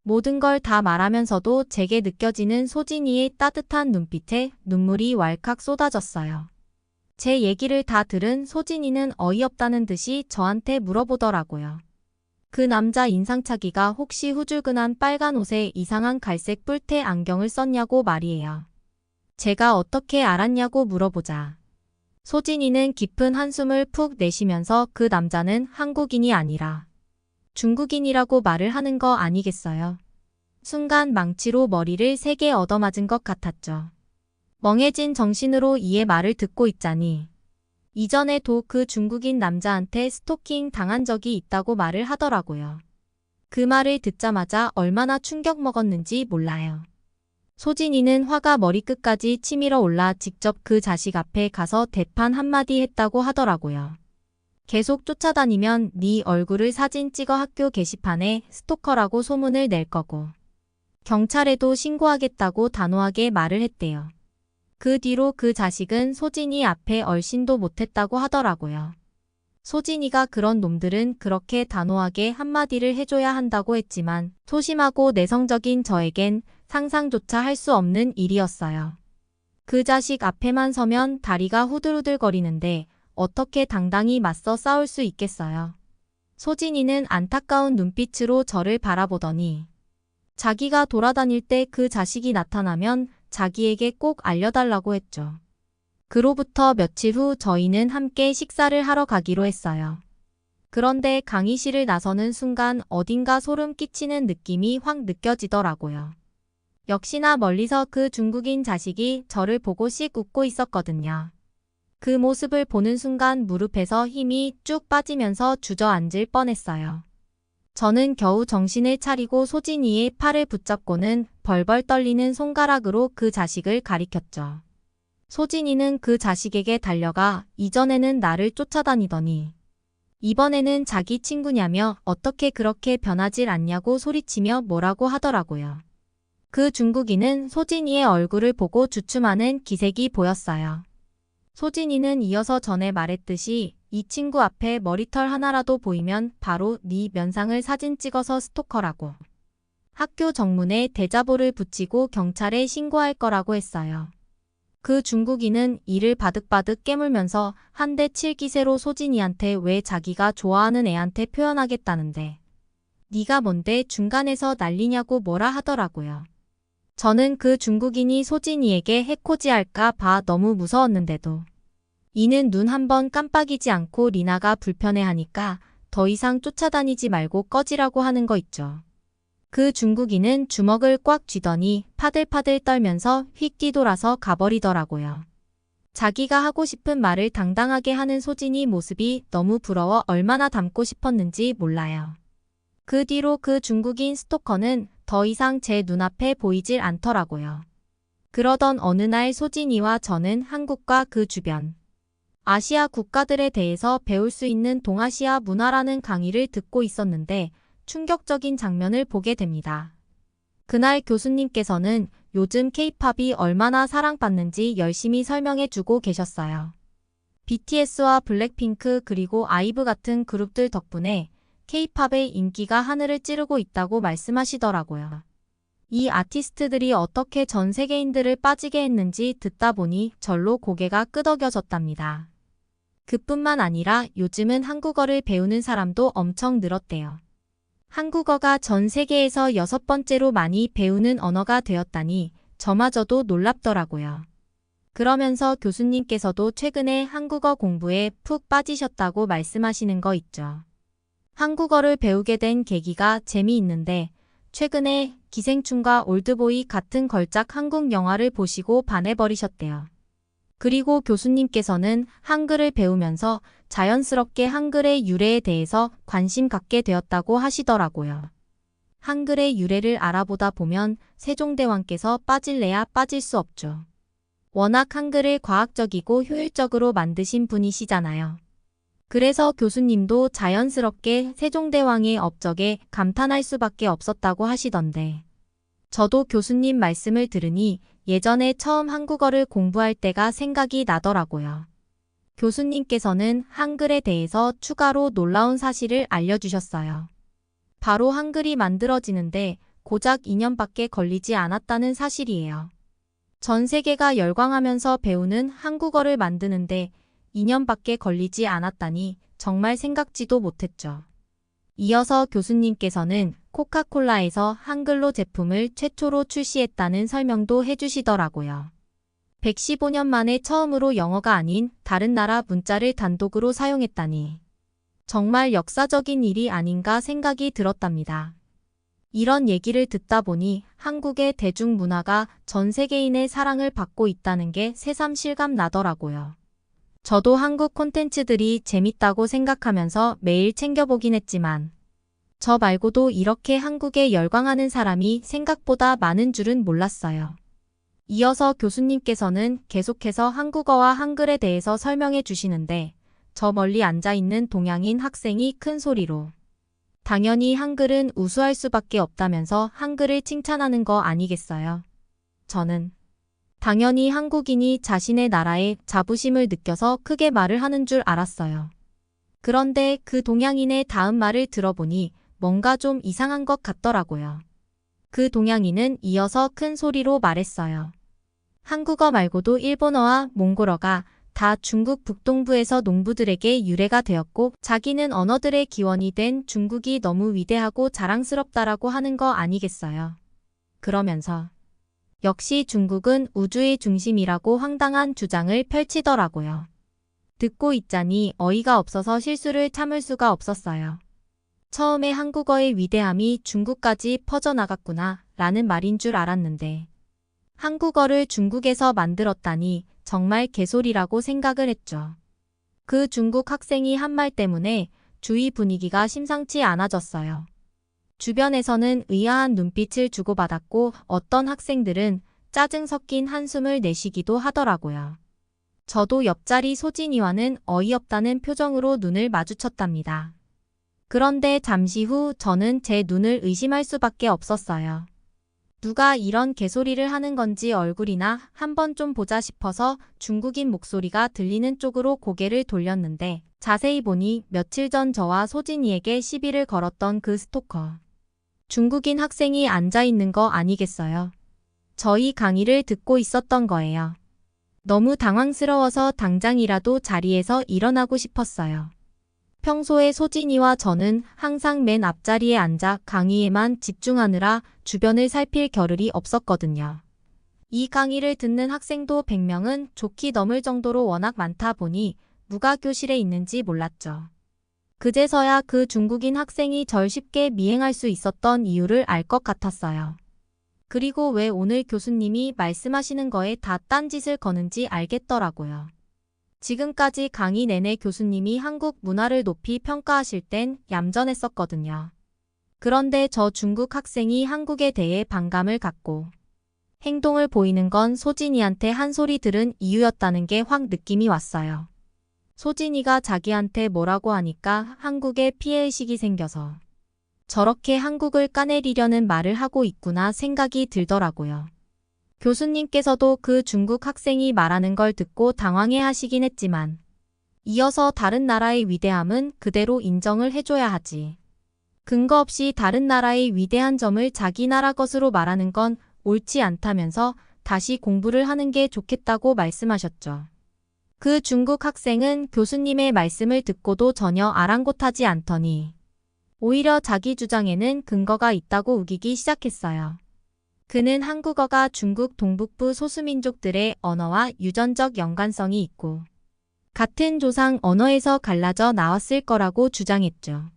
모든 걸 다 말하면서도 제게 느껴지는 소진이의 따뜻한 눈빛에 눈물이 왈칵 쏟아졌어요. 제 얘기를 다 들은 소진이는 어이없다는 듯이 저한테 물어보더라고요. 그 남자 인상착의가 혹시 후줄근한 빨간 옷에 이상한 갈색 뿔테 안경을 썼냐고 말이에요. 제가 어떻게 알았냐고 물어보자. 소진이는 깊은 한숨을 푹 내쉬면서 그 남자는 한국인이 아니라 중국인이라고 말을 하는 거 아니겠어요? 순간 망치로 머리를 세게 얻어맞은 것 같았죠. 멍해진 정신으로 이의 말을 듣고 있자니 이전에도 그 중국인 남자한테 스토킹 당한 적이 있다고 말을 하더라고요. 그 말을 듣자마자 얼마나 충격 먹었는지 몰라요. 소진이는 화가 머리끝까지 치밀어 올라 직접 그 자식 앞에 가서 대판 한마디 했다고 하더라고요. 계속 쫓아다니면 네 얼굴을 사진 찍어 학교 게시판에 스토커라고 소문을 낼 거고 경찰에도 신고하겠다고 단호하게 말을 했대요. 그 뒤로 그 자식은 소진이 앞에 얼씬도 못했다고 하더라고요. 소진이가 그런 놈들은 그렇게 단호하게 한마디를 해줘야 한다고 했지만 소심하고 내성적인 저에겐 상상조차 할 수 없는 일이었어요. 그 자식 앞에만 서면 다리가 후들후들거리는데 어떻게 당당히 맞서 싸울 수 있겠어요. 소진이는 안타까운 눈빛으로 저를 바라보더니 자기가 돌아다닐 때 그 자식이 나타나면 자기에게 꼭 알려달라고 했죠. 그로부터 며칠 후 저희는 함께 식사를 하러 가기로 했어요. 그런데 강의실을 나서는 순간 어딘가 소름 끼치는 느낌이 확 느껴지더라고요. 역시나 멀리서 그 중국인 자식이 저를 보고 씩 웃고 있었거든요. 그 모습을 보는 순간 무릎에서 힘이 쭉 빠지면서 주저앉을 뻔했어요. 저는 겨우 정신을 차리고 소진이의 팔을 붙잡고는 벌벌 떨리는 손가락으로 그 자식을 가리켰죠. 소진이는 그 자식에게 달려가 이전에는 나를 쫓아다니더니 이번에는 자기 친구냐며 어떻게 그렇게 변하질 않냐고 소리치며 뭐라고 하더라고요. 그 중국인은 소진이의 얼굴을 보고 주춤하는 기색이 보였어요. 소진이는 이어서 전에 말했듯이 이 친구 앞에 머리털 하나라도 보이면 바로 네 면상을 사진 찍어서 스토커라고. 학교 정문에 대자보를 붙이고 경찰에 신고할 거라고 했어요. 그 중국인은 이를 바득바득 깨물면서 한 대 칠 기세로 소진이한테 왜 자기가 좋아하는 애한테 표현하겠다는데 네가 뭔데 중간에서 난리냐고 뭐라 하더라고요. 저는 그 중국인이 소진이에게 해코지할까 봐 너무 무서웠는데도 이는 눈 한 번 깜빡이지 않고 리나가 불편해하니까 더 이상 쫓아다니지 말고 꺼지라고 하는 거 있죠. 그 중국인은 주먹을 꽉 쥐더니 파들파들 떨면서 휙 뒤돌아서 가버리더라고요. 자기가 하고 싶은 말을 당당하게 하는 소진이 모습이 너무 부러워 얼마나 닮고 싶었는지 몰라요. 그 뒤로 그 중국인 스토커는 더 이상 제 눈앞에 보이질 않더라고요. 그러던 어느 날 소진이와 저는 한국과 그 주변 아시아 국가들에 대해서 배울 수 있는 동아시아 문화라는 강의를 듣고 있었는데 충격적인 장면을 보게 됩니다. 그날 교수님께서는 요즘 K-팝이 얼마나 사랑받는지 열심히 설명해주고 계셨어요. BTS와 블랙핑크 그리고 아이브 같은 그룹들 덕분에 K-팝의 인기가 하늘을 찌르고 있다고 말씀하시더라고요. 이 아티스트들이 어떻게 전 세계인들을 빠지게 했는지 듣다 보니 절로 고개가 끄덕여졌답니다. 그뿐만 아니라 요즘은 한국어를 배우는 사람도 엄청 늘었대요. 한국어가 전 세계에서 6번째로 많이 배우는 언어가 되었다니 저마저도 놀랍더라고요. 그러면서 교수님께서도 최근에 한국어 공부에 푹 빠지셨다고 말씀하시는 거 있죠. 한국어를 배우게 된 계기가 재미있는데 최근에 기생충과 올드보이 같은 걸작 한국 영화를 보시고 반해버리셨대요. 그리고 교수님께서는 한글을 배우면서 자연스럽게 한글의 유래에 대해서 관심 갖게 되었다고 하시더라고요. 한글의 유래를 알아보다 보면 세종대왕께서 빠질래야 빠질 수 없죠. 워낙 한글을 과학적이고 효율적으로 만드신 분이시잖아요. 그래서 교수님도 자연스럽게 세종대왕의 업적에 감탄할 수밖에 없었다고 하시던데. 저도 교수님 말씀을 들으니 예전에 처음 한국어를 공부할 때가 생각이 나더라고요. 교수님께서는 한글에 대해서 추가로 놀라운 사실을 알려주셨어요. 바로 한글이 만들어지는데 고작 2년밖에 걸리지 않았다는 사실이에요. 전 세계가 열광하면서 배우는 한국어를 만드는데 2년밖에 걸리지 않았다니 정말 생각지도 못했죠. 이어서 교수님께서는 코카콜라에서 한글로 제품을 최초로 출시했다는 설명도 해주시더라고요. 115년 만에 처음으로 영어가 아닌 다른 나라 문자를 단독으로 사용했다니. 정말 역사적인 일이 아닌가 생각이 들었답니다. 이런 얘기를 듣다 보니 한국의 대중문화가 전 세계인의 사랑을 받고 있다는 게 새삼 실감 나더라고요. 저도 한국 콘텐츠들이 재밌다고 생각하면서 매일 챙겨보긴 했지만 저 말고도 이렇게 한국에 열광하는 사람이 생각보다 많은 줄은 몰랐어요. 이어서 교수님께서는 계속해서 한국어와 한글에 대해서 설명해 주시는데 저 멀리 앉아있는 동양인 학생이 큰 소리로 당연히 한글은 우수할 수밖에 없다면서 한글을 칭찬하는 거 아니겠어요? 저는 당연히 한국인이 자신의 나라에 자부심을 느껴서 크게 말을 하는 줄 알았어요. 그런데 그 동양인의 다음 말을 들어보니 뭔가 좀 이상한 것 같더라고요. 그 동양인은 이어서 큰 소리로 말했어요. 한국어 말고도 일본어와 몽골어가 다 중국 북동부에서 농부들에게 유래가 되었고 자기는 언어들의 기원이 된 중국이 너무 위대하고 자랑스럽다라고 하는 거 아니겠어요. 그러면서 역시 중국은 우주의 중심이라고 황당한 주장을 펼치더라고요. 듣고 있자니 어이가 없어서 실수를 참을 수가 없었어요. 처음에 한국어의 위대함이 중국까지 퍼져나갔구나 라는 말인 줄 알았는데 한국어를 중국에서 만들었다니 정말 개소리라고 생각을 했죠. 그 중국 학생이 한 말 때문에 주위 분위기가 심상치 않아졌어요. 주변에서는 의아한 눈빛을 주고받았고 어떤 학생들은 짜증 섞인 한숨을 내쉬기도 하더라고요. 저도 옆자리 소진이와는 어이없다는 표정으로 눈을 마주쳤답니다. 그런데 잠시 후 저는 제 눈을 의심할 수밖에 없었어요. 누가 이런 개소리를 하는 건지 얼굴이나 한번 좀 보자 싶어서 중국인 목소리가 들리는 쪽으로 고개를 돌렸는데 자세히 보니 며칠 전 저와 소진이에게 시비를 걸었던 그 스토커. 중국인 학생이 앉아있는 거 아니겠어요? 저희 강의를 듣고 있었던 거예요. 너무 당황스러워서 당장이라도 자리에서 일어나고 싶었어요. 평소에 소진이와 저는 항상 맨 앞자리에 앉아 강의에만 집중하느라 주변을 살필 겨를이 없었거든요. 이 강의를 듣는 학생도 100명은 좋게 넘을 정도로 워낙 많다 보니 누가 교실에 있는지 몰랐죠. 그제서야 그 중국인 학생이 절 쉽게 미행할 수 있었던 이유를 알 것 같았어요. 그리고 왜 오늘 교수님이 말씀하시는 거에 다 딴짓을 거는지 알겠더라고요. 지금까지 강의 내내 교수님이 한국 문화를 높이 평가하실 땐 얌전했었거든요. 그런데 저 중국 학생이 한국에 대해 반감을 갖고 행동을 보이는 건 소진이한테 한 소리 들은 이유였다는 게 확 느낌이 왔어요. 소진이가 자기한테 뭐라고 하니까 한국에 피해의식이 생겨서 저렇게 한국을 까내리려는 말을 하고 있구나 생각이 들더라고요. 교수님께서도 그 중국 학생이 말하는 걸 듣고 당황해 하시긴 했지만 이어서 다른 나라의 위대함은 그대로 인정을 해줘야 하지. 근거 없이 다른 나라의 위대한 점을 자기 나라 것으로 말하는 건 옳지 않다면서 다시 공부를 하는 게 좋겠다고 말씀하셨죠. 그 중국 학생은 교수님의 말씀을 듣고도 전혀 아랑곳하지 않더니 오히려 자기 주장에는 근거가 있다고 우기기 시작했어요. 그는 한국어가 중국 동북부 소수민족들의 언어와 유전적 연관성이 있고 같은 조상 언어에서 갈라져 나왔을 거라고 주장했죠.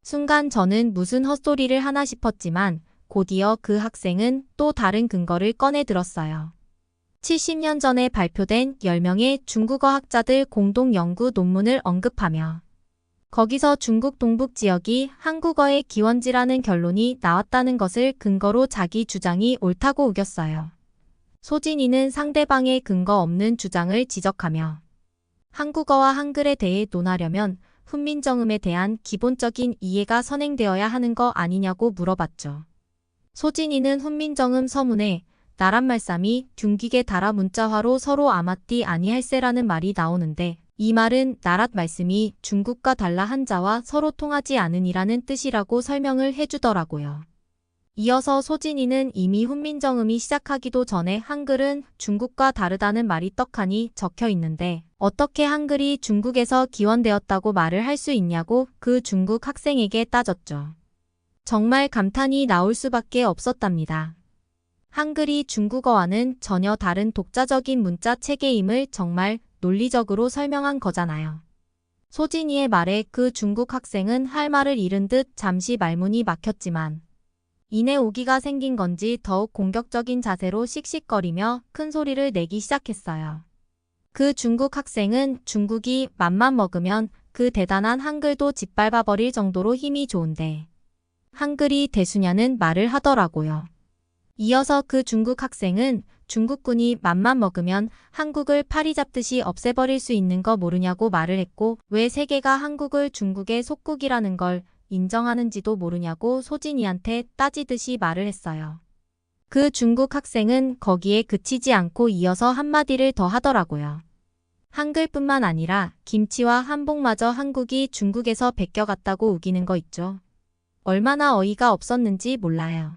순간 저는 무슨 헛소리를 하나 싶었지만 곧이어 그 학생은 또 다른 근거를 꺼내 들었어요. 70년 전에 발표된 10명의 중국어 학자들 공동 연구 논문을 언급하며 거기서 중국 동북 지역이 한국어의 기원지라는 결론이 나왔다는 것을 근거로 자기 주장이 옳다고 우겼어요. 소진이는 상대방의 근거 없는 주장을 지적하며 한국어와 한글에 대해 논하려면 훈민정음에 대한 기본적인 이해가 선행되어야 하는 거 아니냐고 물어봤죠. 소진이는 훈민정음 서문에 나란 말씀이 균기게 달아 문자화로 서로 아마띠 아니할세라는 말이 나오는데 이 말은 나랏 말씀이 중국과 달라 한자와 서로 통하지 않으니라는 뜻이라고 설명을 해주더라고요. 이어서 소진이는 이미 훈민정음이 시작하기도 전에 한글은 중국과 다르다는 말이 떡하니 적혀 있는데 어떻게 한글이 중국에서 기원되었다고 말을 할 수 있냐고 그 중국 학생에게 따졌죠. 정말 감탄이 나올 수밖에 없었답니다. 한글이 중국어와는 전혀 다른 독자적인 문자 체계임을 정말 논리적으로 설명한 거잖아요. 소진이의 말에 그 중국 학생은 할 말을 잃은 듯 잠시 말문이 막혔지만 이내 오기가 생긴 건지 더욱 공격적인 자세로 씩씩거리며 큰 소리를 내기 시작했어요. 그 중국 학생은 중국이 맘만 먹으면 그 대단한 한글도 짓밟아버릴 정도로 힘이 좋은데 한글이 대수냐는 말을 하더라고요. 이어서 그 중국 학생은 중국군이 맘만 먹으면 한국을 파리 잡듯이 없애버릴 수 있는 거 모르냐고 말을 했고 왜 세계가 한국을 중국의 속국이라는 걸 인정하는지도 모르냐고 소진이한테 따지듯이 말을 했어요. 그 중국 학생은 거기에 그치지 않고 이어서 한마디를 더 하더라고요. 한글뿐만 아니라 김치와 한복마저 한국이 중국에서 베껴갔다고 우기는 거 있죠. 얼마나 어이가 없었는지 몰라요.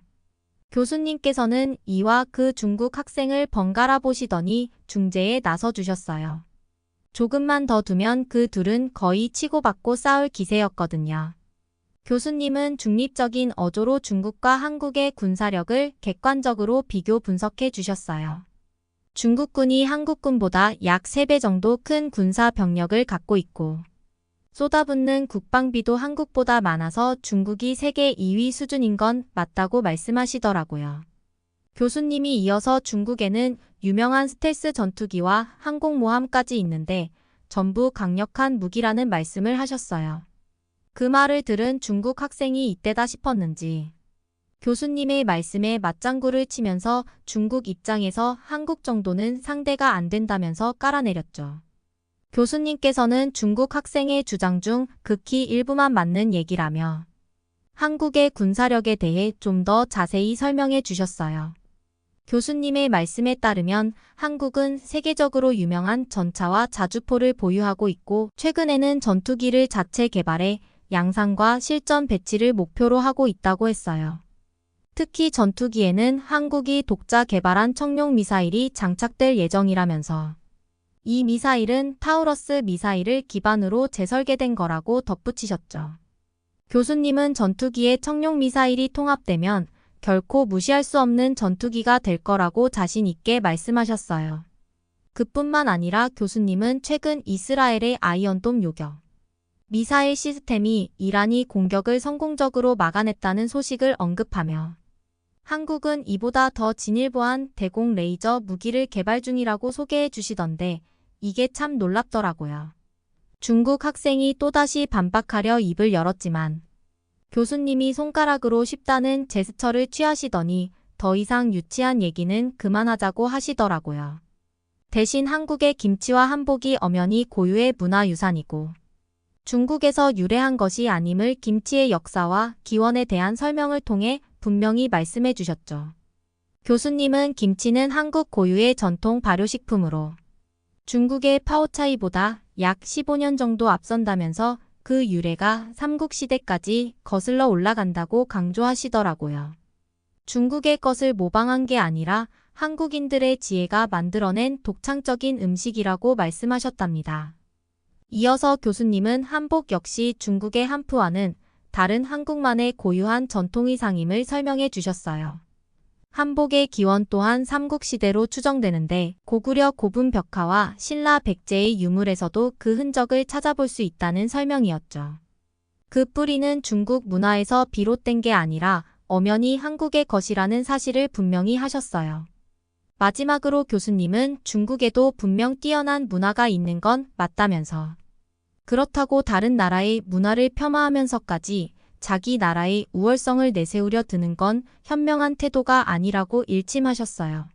교수님께서는 이와 그 중국 학생을 번갈아 보시더니 중재에 나서 주셨어요. 조금만 더 두면 그 둘은 거의 치고받고 싸울 기세였거든요. 교수님은 중립적인 어조로 중국과 한국의 군사력을 객관적으로 비교 분석해 주셨어요. 중국군이 한국군보다 약 3배 정도 큰 군사 병력을 갖고 있고 쏟아붓는 국방비도 한국보다 많아서 중국이 세계 2위 수준인 건 맞다고 말씀하시더라고요. 교수님이 이어서 중국에는 유명한 스텔스 전투기와 항공모함까지 있는데 전부 강력한 무기라는 말씀을 하셨어요. 그 말을 들은 중국 학생이 이때다 싶었는지 교수님의 말씀에 맞장구를 치면서 중국 입장에서 한국 정도는 상대가 안 된다면서 깔아내렸죠. 교수님께서는 중국 학생의 주장 중 극히 일부만 맞는 얘기라며 한국의 군사력에 대해 좀 더 자세히 설명해 주셨어요. 교수님의 말씀에 따르면 한국은 세계적으로 유명한 전차와 자주포를 보유하고 있고 최근에는 전투기를 자체 개발해 양산과 실전 배치를 목표로 하고 있다고 했어요. 특히 전투기에는 한국이 독자 개발한 청룡 미사일이 장착될 예정이라면서 이 미사일은 타우러스 미사일을 기반으로 재설계된 거라고 덧붙이셨죠. 교수님은 전투기에 청룡 미사일이 통합되면 결코 무시할 수 없는 전투기가 될 거라고 자신 있게 말씀하셨어요. 그뿐만 아니라 교수님은 최근 이스라엘의 아이언돔 요격 미사일 시스템이 이란이 공격을 성공적으로 막아냈다는 소식을 언급하며 한국은 이보다 더 진일보한 대공 레이저 무기를 개발 중이라고 소개해 주시던데 이게 참 놀랍더라고요. 중국 학생이 또다시 반박하려 입을 열었지만 교수님이 손가락으로 쉽다는 제스처를 취하시더니 더 이상 유치한 얘기는 그만하자고 하시더라고요. 대신 한국의 김치와 한복이 엄연히 고유의 문화유산이고 중국에서 유래한 것이 아님을 김치의 역사와 기원에 대한 설명을 통해 분명히 말씀해 주셨죠. 교수님은 김치는 한국 고유의 전통 발효식품으로 중국의 파오차이보다 약 15년 정도 앞선다면서 그 유래가 삼국시대까지 거슬러 올라간다고 강조하시더라고요. 중국의 것을 모방한 게 아니라 한국인들의 지혜가 만들어낸 독창적인 음식이라고 말씀하셨답니다. 이어서 교수님은 한복 역시 중국의 한푸와는 다른 한국만의 고유한 전통의상임을 설명해 주셨어요. 한복의 기원 또한 삼국시대로 추정되는데 고구려 고분 벽화와 신라 백제의 유물에서도 그 흔적을 찾아볼 수 있다는 설명이었죠. 그 뿌리는 중국 문화에서 비롯된 게 아니라 엄연히 한국의 것이라는 사실을 분명히 하셨어요. 마지막으로 교수님은 중국에도 분명 뛰어난 문화가 있는 건 맞다면서 그렇다고 다른 나라의 문화를 폄하하면서까지 자기 나라의 우월성을 내세우려 드는 건 현명한 태도가 아니라고 일침하셨어요.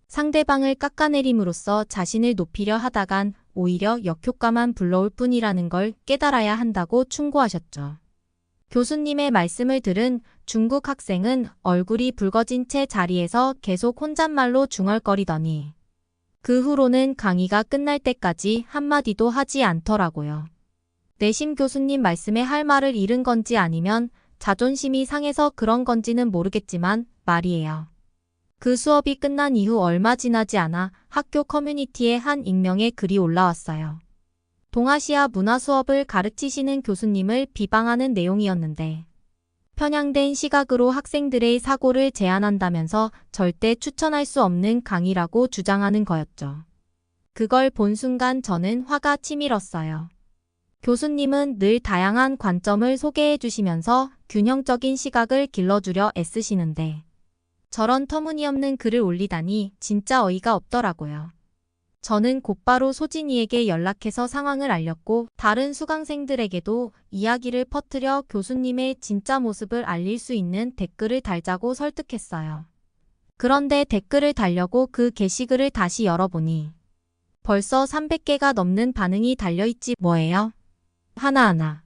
상대방을 깎아내림으로써 자신을 높이려 하다간 오히려 역효과만 불러올 뿐이라는 걸 깨달아야 한다고 충고하셨죠. 교수님의 말씀을 들은 중국 학생은 얼굴이 붉어진 채 자리에서 계속 혼잣말로 중얼거리더니 그 후로는 강의가 끝날 때까지 한마디도 하지 않더라고요. 내심 교수님 말씀에 할 말을 잃은 건지 아니면 자존심이 상해서 그런 건지는 모르겠지만 말이에요. 그 수업이 끝난 이후 얼마 지나지 않아 학교 커뮤니티에 한 익명의 글이 올라왔어요. 동아시아 문화 수업을 가르치시는 교수님을 비방하는 내용이었는데 편향된 시각으로 학생들의 사고를 제한한다면서 절대 추천할 수 없는 강의라고 주장하는 거였죠. 그걸 본 순간 저는 화가 치밀었어요. 교수님은 늘 다양한 관점을 소개해 주시면서 균형적인 시각을 길러주려 애쓰시는데 저런 터무니없는 글을 올리다니 진짜 어이가 없더라고요. 저는 곧바로 소진이에게 연락해서 상황을 알렸고 다른 수강생들에게도 이야기를 퍼뜨려 교수님의 진짜 모습을 알릴 수 있는 댓글을 달자고 설득했어요. 그런데 댓글을 달려고 그 게시글을 다시 열어보니 벌써 300개가 넘는 반응이 달려있지 뭐예요? 하나하나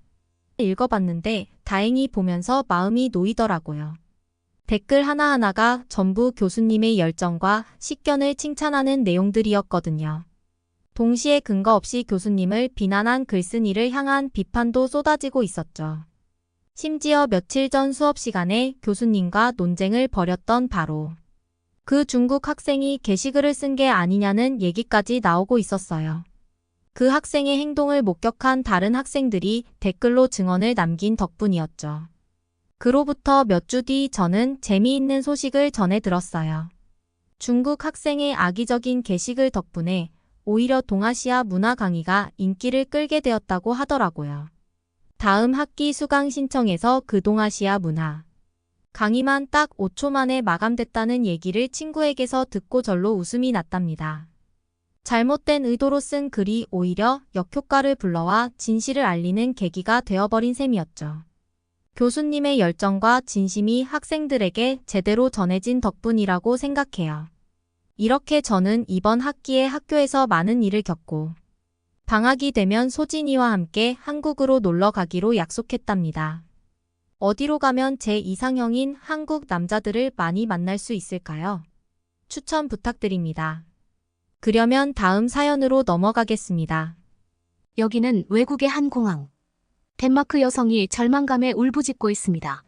읽어봤는데 다행히 보면서 마음이 놓이더라고요. 댓글 하나하나가 전부 교수님의 열정과 식견을 칭찬하는 내용들이었거든요. 동시에 근거 없이 교수님을 비난한 글쓴이를 향한 비판도 쏟아지고 있었죠. 심지어 며칠 전 수업 시간에 교수님과 논쟁을 벌였던 바로 그 중국 학생이 게시글을 쓴 게 아니냐는 얘기까지 나오고 있었어요. 그 학생의 행동을 목격한 다른 학생들이 댓글로 증언을 남긴 덕분이었죠. 그로부터 몇 주 뒤 저는 재미있는 소식을 전해 들었어요. 중국 학생의 악의적인 게시글 덕분에 오히려 동아시아 문화 강의가 인기를 끌게 되었다고 하더라고요. 다음 학기 수강 신청에서 그 동아시아 문화 강의만 딱 5초 만에 마감됐다는 얘기를 친구에게서 듣고 절로 웃음이 났답니다. 잘못된 의도로 쓴 글이 오히려 역효과를 불러와 진실을 알리는 계기가 되어버린 셈이었죠. 교수님의 열정과 진심이 학생들에게 제대로 전해진 덕분이라고 생각해요. 이렇게 저는 이번 학기에 학교에서 많은 일을 겪고 방학이 되면 소진이와 함께 한국으로 놀러 가기로 약속했답니다. 어디로 가면 제 이상형인 한국 남자들을 많이 만날 수 있을까요? 추천 부탁드립니다. 그러면 다음 사연으로 넘어가겠습니다.
여기는 외국의 한 공항. 덴마크 여성이 절망감에 울부짖고 있습니다.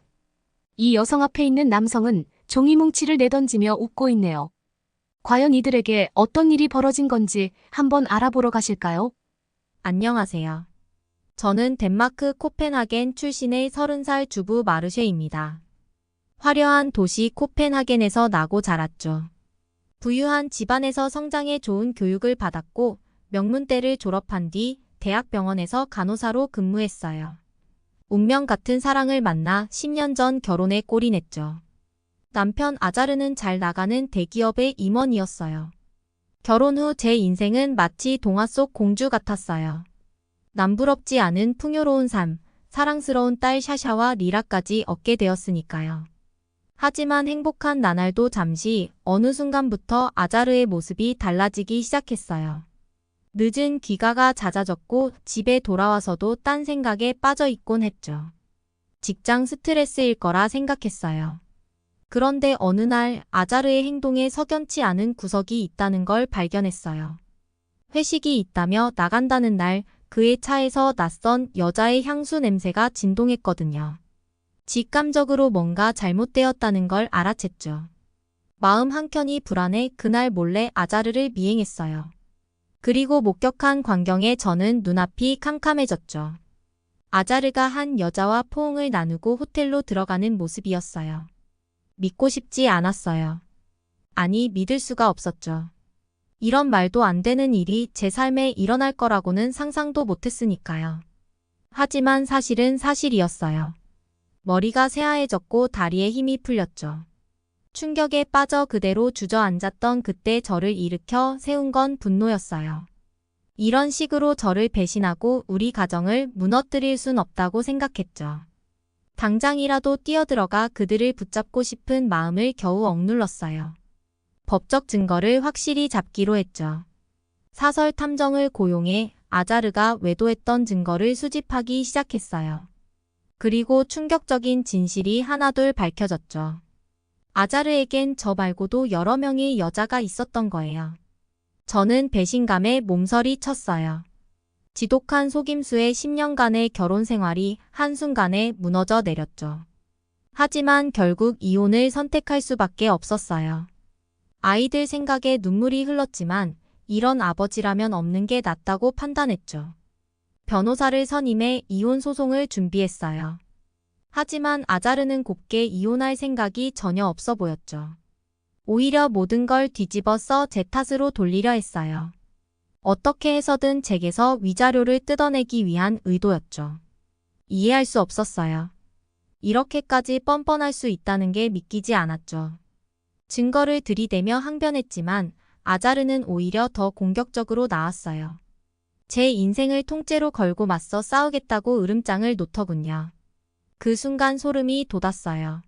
이 여성 앞에 있는 남성은 종이 뭉치를 내던지며 웃고 있네요. 과연 이들에게 어떤 일이 벌어진 건지 한번 알아보러 가실까요?
안녕하세요. 저는 덴마크 코펜하겐 출신의 30살 주부 마르쉐입니다. 화려한 도시 코펜하겐에서 나고 자랐죠. 부유한 집안에서 성장해 좋은 교육을 받았고 명문대를 졸업한 뒤 대학병원에서 간호사로 근무했어요. 운명 같은 사랑을 만나 10년 전 결혼에 골인했죠. 남편 아자르는 잘 나가는 대기업의 임원이었어요. 결혼 후 제 인생은 마치 동화 속 공주 같았어요. 남부럽지 않은 풍요로운 삶, 사랑스러운 딸 샤샤와 리라까지 얻게 되었으니까요. 하지만 행복한 나날도 잠시 어느 순간부터 아자르의 모습이 달라지기 시작했어요. 늦은 귀가가 잦아졌고 집에 돌아와서도 딴 생각에 빠져 있곤 했죠. 직장 스트레스일 거라 생각했어요. 그런데 어느 날 아자르의 행동에 석연치 않은 구석이 있다는 걸 발견했어요. 회식이 있다며 나간다는 날 그의 차에서 낯선 여자의 향수 냄새가 진동했거든요. 직감적으로 뭔가 잘못되었다는 걸 알아챘죠. 마음 한켠이 불안해 그날 몰래 아자르를 미행했어요. 그리고 목격한 광경에 저는 눈앞이 캄캄해졌죠. 아자르가 한 여자와 포옹을 나누고 호텔로 들어가는 모습이었어요. 믿고 싶지 않았어요. 아니, 믿을 수가 없었죠. 이런 말도 안 되는 일이 제 삶에 일어날 거라고는 상상도 못했으니까요. 하지만 사실은 사실이었어요. 머리가 새하얘졌고 다리에 힘이 풀렸죠. 충격에 빠져 그대로 주저앉았던 그때 저를 일으켜 세운 건 분노였어요. 이런 식으로 저를 배신하고 우리 가정을 무너뜨릴 순 없다고 생각했죠. 당장이라도 뛰어들어가 그들을 붙잡고 싶은 마음을 겨우 억눌렀어요. 법적 증거를 확실히 잡기로 했죠. 사설 탐정을 고용해 아자르가 외도했던 증거를 수집하기 시작했어요. 그리고 충격적인 진실이 하나둘 밝혀졌죠. 아자르에겐 저 말고도 여러 명의 여자가 있었던 거예요. 저는 배신감에 몸서리 쳤어요. 지독한 속임수에 10년간의 결혼 생활이 한순간에 무너져 내렸죠. 하지만 결국 이혼을 선택할 수밖에 없었어요. 아이들 생각에 눈물이 흘렀지만 이런 아버지라면 없는 게 낫다고 판단했죠. 변호사를 선임해 이혼 소송을 준비했어요. 하지만 아자르는 곱게 이혼할 생각이 전혀 없어 보였죠. 오히려 모든 걸 뒤집어 써 제 탓으로 돌리려 했어요. 어떻게 해서든 제게서 위자료를 뜯어내기 위한 의도였죠. 이해할 수 없었어요. 이렇게까지 뻔뻔할 수 있다는 게 믿기지 않았죠. 증거를 들이대며 항변했지만 아자르는 오히려 더 공격적으로 나왔어요. 제 인생을 통째로 걸고 맞서 싸우겠다고 으름장을 놓더군요. 그 순간 소름이 돋았어요.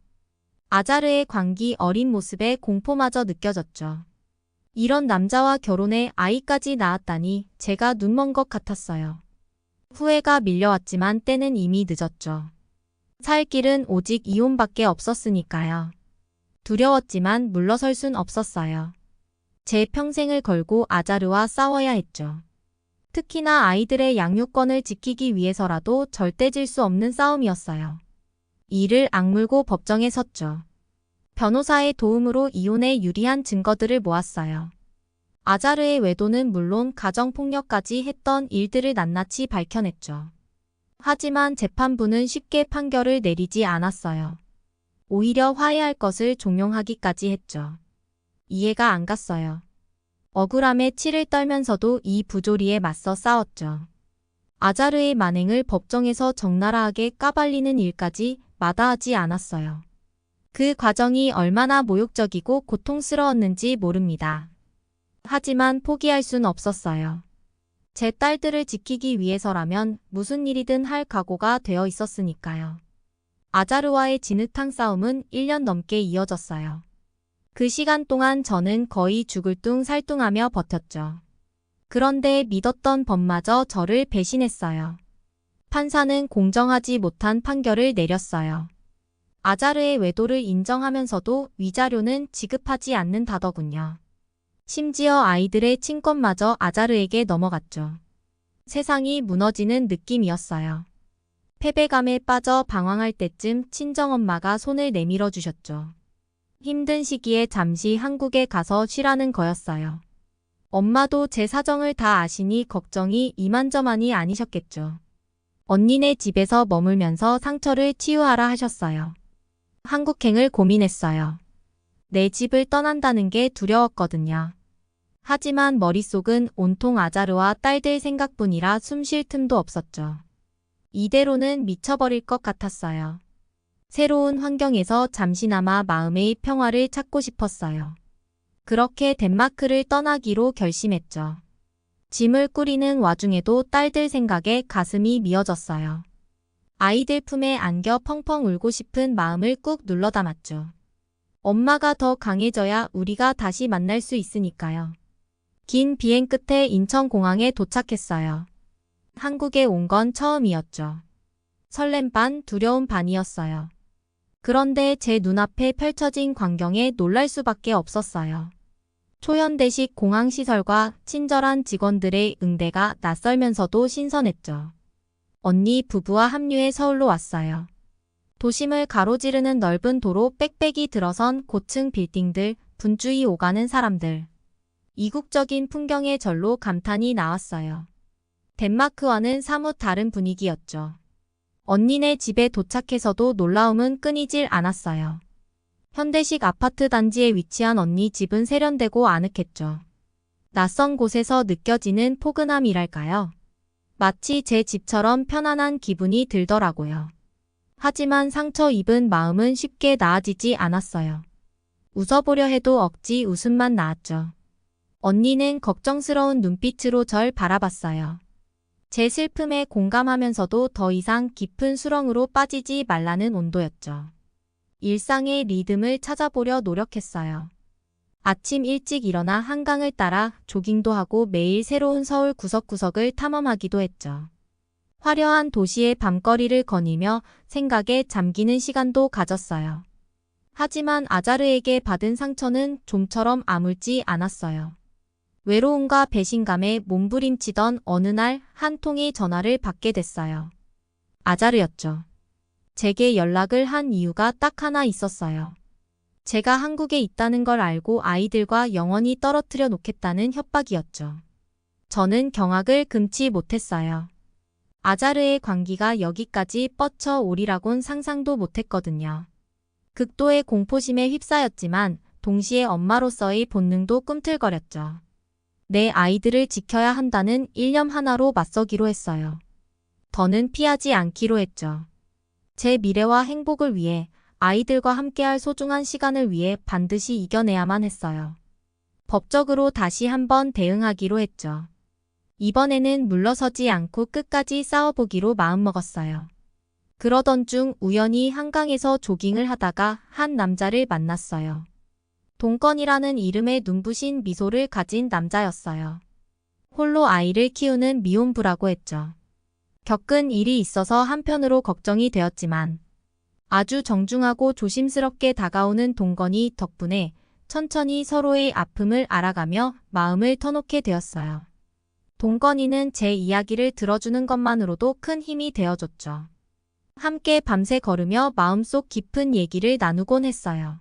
아자르의 광기 어린 모습에 공포마저 느껴졌죠. 이런 남자와 결혼해 아이까지 낳았다니 제가 눈먼 것 같았어요. 후회가 밀려왔지만 때는 이미 늦었죠. 살 길은 오직 이혼밖에 없었으니까요. 두려웠지만 물러설 순 없었어요. 제 평생을 걸고 아자르와 싸워야 했죠. 특히나 아이들의 양육권을 지키기 위해서라도 절대 질 수 없는 싸움이었어요. 이를 악물고 법정에 섰죠. 변호사의 도움으로 이혼에 유리한 증거들을 모았어요. 아자르의 외도는 물론 가정폭력까지 했던 일들을 낱낱이 밝혀냈죠. 하지만 재판부는 쉽게 판결을 내리지 않았어요. 오히려 화해할 것을 종용하기까지 했죠. 이해가 안 갔어요. 억울함에 치를 떨면서도 이 부조리에 맞서 싸웠죠. 아자르의 만행을 법정에서 적나라하게 까발리는 일까지 마다하지 않았어요. 그 과정이 얼마나 모욕적이고 고통스러웠는지 모릅니다. 하지만 포기할 순 없었어요. 제 딸들을 지키기 위해서라면 무슨 일이든 할 각오가 되어 있었으니까요. 아자르와의 진흙탕 싸움은 1년 넘게 이어졌어요. 그 시간 동안 저는 거의 죽을 둥 살둥하며 버텼죠. 그런데 믿었던 법마저 저를 배신했어요. 판사는 공정하지 못한 판결을 내렸어요. 아자르의 외도를 인정하면서도 위자료는 지급하지 않는다더군요. 심지어 아이들의 친권마저 아자르에게 넘어갔죠. 세상이 무너지는 느낌이었어요. 패배감에 빠져 방황할 때쯤 친정엄마가 손을 내밀어 주셨죠. 힘든 시기에 잠시 한국에 가서 쉬라는 거였어요. 엄마도 제 사정을 다 아시니 걱정이 이만저만이 아니셨겠죠. 언니네 집에서 머물면서 상처를 치유하라 하셨어요. 한국행을 고민했어요. 내 집을 떠난다는 게 두려웠거든요. 하지만 머릿속은 온통 아자르와 딸들 생각뿐이라 숨 쉴 틈도 없었죠. 이대로는 미쳐버릴 것 같았어요. 새로운 환경에서 잠시나마 마음의 평화를 찾고 싶었어요. 그렇게 덴마크를 떠나기로 결심했죠. 짐을 꾸리는 와중에도 딸들 생각에 가슴이 미어졌어요. 아이들 품에 안겨 펑펑 울고 싶은 마음을 꾹 눌러 담았죠. 엄마가 더 강해져야 우리가 다시 만날 수 있으니까요. 긴 비행 끝에 인천공항에 도착했어요. 한국에 온 건 처음이었죠. 설렘 반 두려움 반이었어요. 그런데 제 눈앞에 펼쳐진 광경에 놀랄 수밖에 없었어요. 초현대식 공항시설과 친절한 직원들의 응대가 낯설면서도 신선했죠. 언니 부부와 합류해 서울로 왔어요. 도심을 가로지르는 넓은 도로 빽빽이 들어선 고층 빌딩들, 분주히 오가는 사람들. 이국적인 풍경에 절로 감탄이 나왔어요. 덴마크와는 사뭇 다른 분위기였죠. 언니네 집에 도착해서도 놀라움은 끊이질 않았어요. 현대식 아파트 단지에 위치한 언니 집은 세련되고 아늑했죠. 낯선 곳에서 느껴지는 포근함이랄까요. 마치 제 집처럼 편안한 기분이 들더라고요. 하지만 상처 입은 마음은 쉽게 나아지지 않았어요. 웃어보려 해도 억지 웃음만 나왔죠. 언니는 걱정스러운 눈빛으로 절 바라봤어요. 제 슬픔에 공감하면서도 더 이상 깊은 수렁으로 빠지지 말라는 온도였죠. 일상의 리듬을 찾아보려 노력했어요. 아침 일찍 일어나 한강을 따라 조깅도 하고 매일 새로운 서울 구석구석을 탐험하기도 했죠. 화려한 도시의 밤거리를 거니며 생각에 잠기는 시간도 가졌어요. 하지만 아자르에게 받은 상처는 좀처럼 아물지 않았어요. 외로움과 배신감에 몸부림치던 어느 날 한 통의 전화를 받게 됐어요. 아자르였죠. 제게 연락을 한 이유가 딱 하나 있었어요. 제가 한국에 있다는 걸 알고 아이들과 영원히 떨어뜨려 놓겠다는 협박이었죠. 저는 경악을 금치 못했어요. 아자르의 관계가 여기까지 뻗쳐 오리라곤 상상도 못했거든요. 극도의 공포심에 휩싸였지만 동시에 엄마로서의 본능도 꿈틀거렸죠. 내 아이들을 지켜야 한다는 일념 하나로 맞서기로 했어요. 더는 피하지 않기로 했죠. 제 미래와 행복을 위해, 아이들과 함께할 소중한 시간을 위해 반드시 이겨내야만 했어요. 법적으로 다시 한번 대응하기로 했죠. 이번에는 물러서지 않고 끝까지 싸워보기로 마음먹었어요. 그러던 중 우연히 한강에서 조깅을 하다가 한 남자를 만났어요. 동건이라는 이름의 눈부신 미소를 가진 남자였어요. 홀로 아이를 키우는 미혼부라고 했죠. 겪은 일이 있어서 한편으로 걱정이 되었지만 아주 정중하고 조심스럽게 다가오는 동건이 덕분에 천천히 서로의 아픔을 알아가며 마음을 터놓게 되었어요. 동건이는 제 이야기를 들어주는 것만으로도 큰 힘이 되어줬죠. 함께 밤새 걸으며 마음속 깊은 얘기를 나누곤 했어요.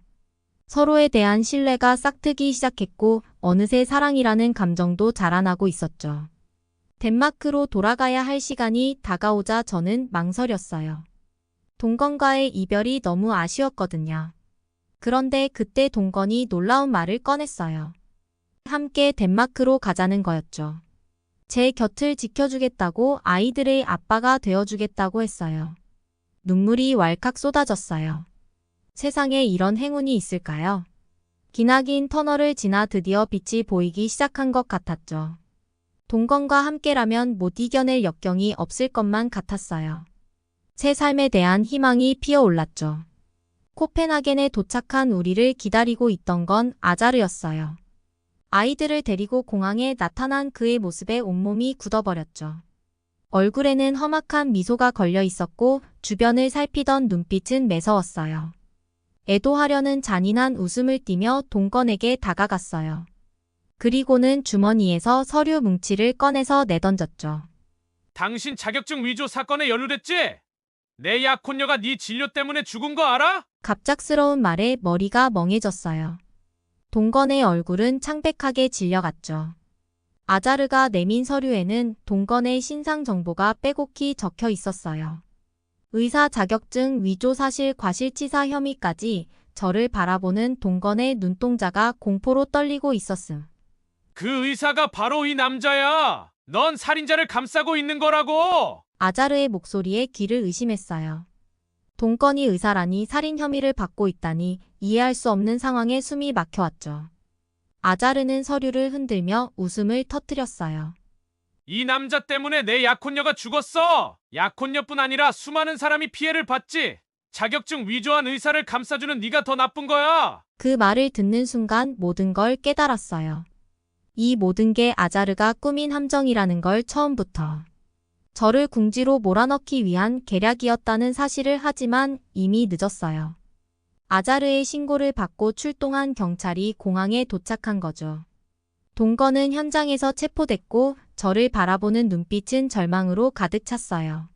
서로에 대한 신뢰가 싹트기 시작했고 어느새 사랑이라는 감정도 자라나고 있었죠. 덴마크로 돌아가야 할 시간이 다가오자 저는 망설였어요. 동건과의 이별이 너무 아쉬웠거든요. 그런데 그때 동건이 놀라운 말을 꺼냈어요. 함께 덴마크로 가자는 거였죠. 제 곁을 지켜주겠다고, 아이들의 아빠가 되어주겠다고 했어요. 눈물이 왈칵 쏟아졌어요. 세상에 이런 행운이 있을까요? 기나긴 터널을 지나 드디어 빛이 보이기 시작한 것 같았죠. 동건과 함께라면 못 이겨낼 역경이 없을 것만 같았어요. 새 삶에 대한 희망이 피어올랐죠. 코펜하겐에 도착한 우리를 기다리고 있던 건 아자르였어요. 아이들을 데리고 공항에 나타난 그의 모습에 온몸이 굳어버렸죠. 얼굴에는 험악한 미소가 걸려 있었고 주변을 살피던 눈빛은 매서웠어요. 애도하려는 잔인한 웃음을 띠며 동건에게 다가갔어요. 그리고는 주머니에서 서류 뭉치를 꺼내서 내던졌죠.
당신 자격증 위조 사건에 연루됐지? 내 약혼녀가 네 진료 때문에 죽은 거 알아?
갑작스러운 말에 머리가 멍해졌어요. 동건의 얼굴은 창백하게 질려갔죠. 아자르가 내민 서류에는 동건의 신상 정보가 빼곡히 적혀 있었어요. 의사 자격증 위조 사실 과실치사 혐의까지. 저를 바라보는 동건의 눈동자가 공포로 떨리고 있었음.
그 의사가 바로 이 남자야. 넌 살인자를 감싸고 있는 거라고.
아자르의 목소리에 귀를 의심했어요. 동건이 의사라니, 살인 혐의를 받고 있다니 이해할 수 없는 상황에 숨이 막혀왔죠. 아자르는 서류를 흔들며 웃음을 터뜨렸어요.
이 남자 때문에 내 약혼녀가 죽었어. 약혼녀뿐 아니라 수많은 사람이 피해를 봤지. 자격증 위조한 의사를 감싸주는 네가 더 나쁜 거야.
그 말을 듣는 순간 모든 걸 깨달았어요. 이 모든 게 아자르가 꾸민 함정이라는 걸 처음부터. 저를 궁지로 몰아넣기 위한 계략이었다는 사실을. 하지만 이미 늦었어요. 아자르의 신고를 받고 출동한 경찰이 공항에 도착한 거죠. 동건은 현장에서 체포됐고 저를 바라보는 눈빛은 절망으로 가득 찼어요.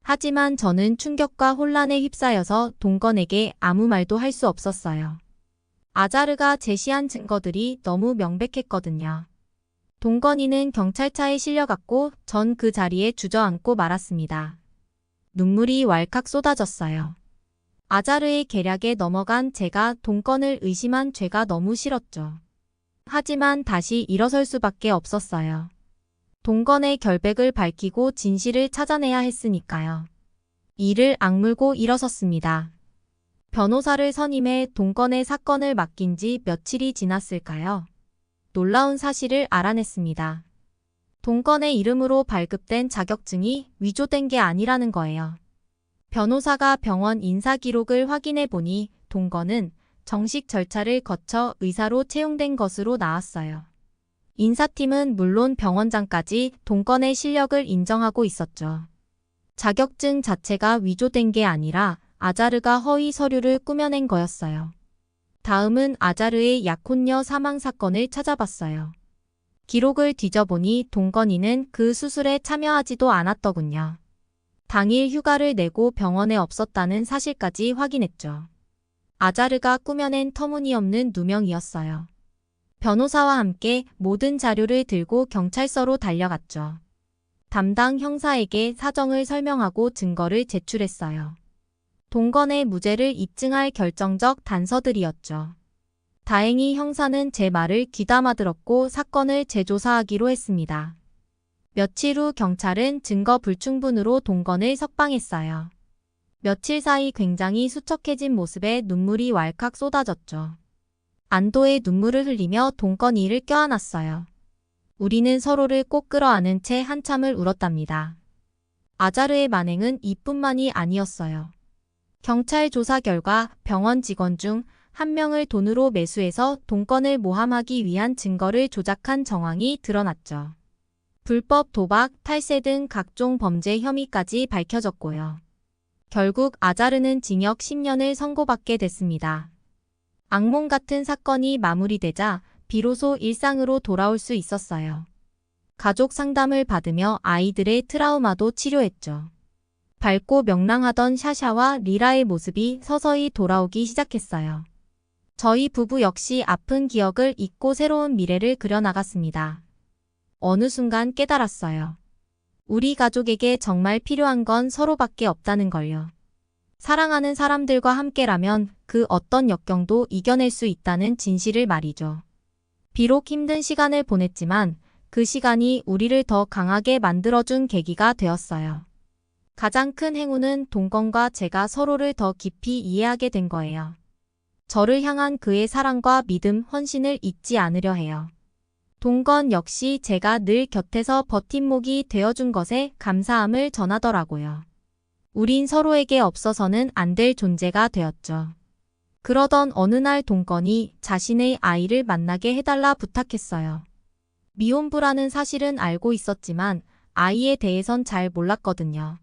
하지만 저는 충격과 혼란에 휩싸여서 동건에게 아무 말도 할 수 없었어요. 아자르가 제시한 증거들이 너무 명백했거든요. 동건이는 경찰차에 실려갔고 전 그 자리에 주저앉고 말았습니다. 눈물이 왈칵 쏟아졌어요. 아자르의 계략에 넘어간 제가 동건을 의심한 죄가 너무 싫었죠. 하지만 다시 일어설 수밖에 없었어요. 동건의 결백을 밝히고 진실을 찾아내야 했으니까요. 이를 악물고 일어섰습니다. 변호사를 선임해 동건의 사건을 맡긴 지 며칠이 지났을까요? 놀라운 사실을 알아냈습니다. 동건의 이름으로 발급된 자격증이 위조된 게 아니라는 거예요. 변호사가 병원 인사 기록을 확인해 보니 동건은 정식 절차를 거쳐 의사로 채용된 것으로 나왔어요. 인사팀은 물론 병원장까지 동건의 실력을 인정하고 있었죠. 자격증 자체가 위조된 게 아니라 아자르가 허위 서류를 꾸며낸 거였어요. 다음은 아자르의 약혼녀 사망 사건을 찾아봤어요. 기록을 뒤져보니 동건이는 그 수술에 참여하지도 않았더군요. 당일 휴가를 내고 병원에 없었다는 사실까지 확인했죠. 아자르가 꾸며낸 터무니없는 누명이었어요. 변호사와 함께 모든 자료를 들고 경찰서로 달려갔죠. 담당 형사에게 사정을 설명하고 증거를 제출했어요. 동건의 무죄를 입증할 결정적 단서들이었죠. 다행히 형사는 제 말을 귀담아 들었고 사건을 재조사하기로 했습니다. 며칠 후 경찰은 증거 불충분으로 동건을 석방했어요. 며칠 사이 굉장히 수척해진 모습에 눈물이 왈칵 쏟아졌죠. 안도의 눈물을 흘리며 동건이를 껴안았어요. 우리는 서로를 꼭 끌어안은 채 한참을 울었답니다. 아자르의 만행은 이뿐만이 아니었어요. 경찰 조사 결과 병원 직원 중 한 명을 돈으로 매수해서 동건을 모함하기 위한 증거를 조작한 정황이 드러났죠. 불법 도박, 탈세 등 각종 범죄 혐의까지 밝혀졌고요. 결국 아자르는 징역 10년을 선고받게 됐습니다. 악몽 같은 사건이 마무리되자 비로소 일상으로 돌아올 수 있었어요. 가족 상담을 받으며 아이들의 트라우마도 치료했죠. 밝고 명랑하던 샤샤와 리라의 모습이 서서히 돌아오기 시작했어요. 저희 부부 역시 아픈 기억을 잊고 새로운 미래를 그려나갔습니다. 어느 순간 깨달았어요. 우리 가족에게 정말 필요한 건 서로밖에 없다는 걸요. 사랑하는 사람들과 함께라면 그 어떤 역경도 이겨낼 수 있다는 진실을 말이죠. 비록 힘든 시간을 보냈지만 그 시간이 우리를 더 강하게 만들어준 계기가 되었어요. 가장 큰 행운은 동건과 제가 서로를 더 깊이 이해하게 된 거예요. 저를 향한 그의 사랑과 믿음, 헌신을 잊지 않으려 해요. 동건 역시 제가 늘 곁에서 버팀목이 되어준 것에 감사함을 전하더라고요. 우린 서로에게 없어서는 안 될 존재가 되었죠. 그러던 어느 날 동건이 자신의 아이를 만나게 해달라 부탁했어요. 미혼부라는 사실은 알고 있었지만 아이에 대해선 잘 몰랐거든요.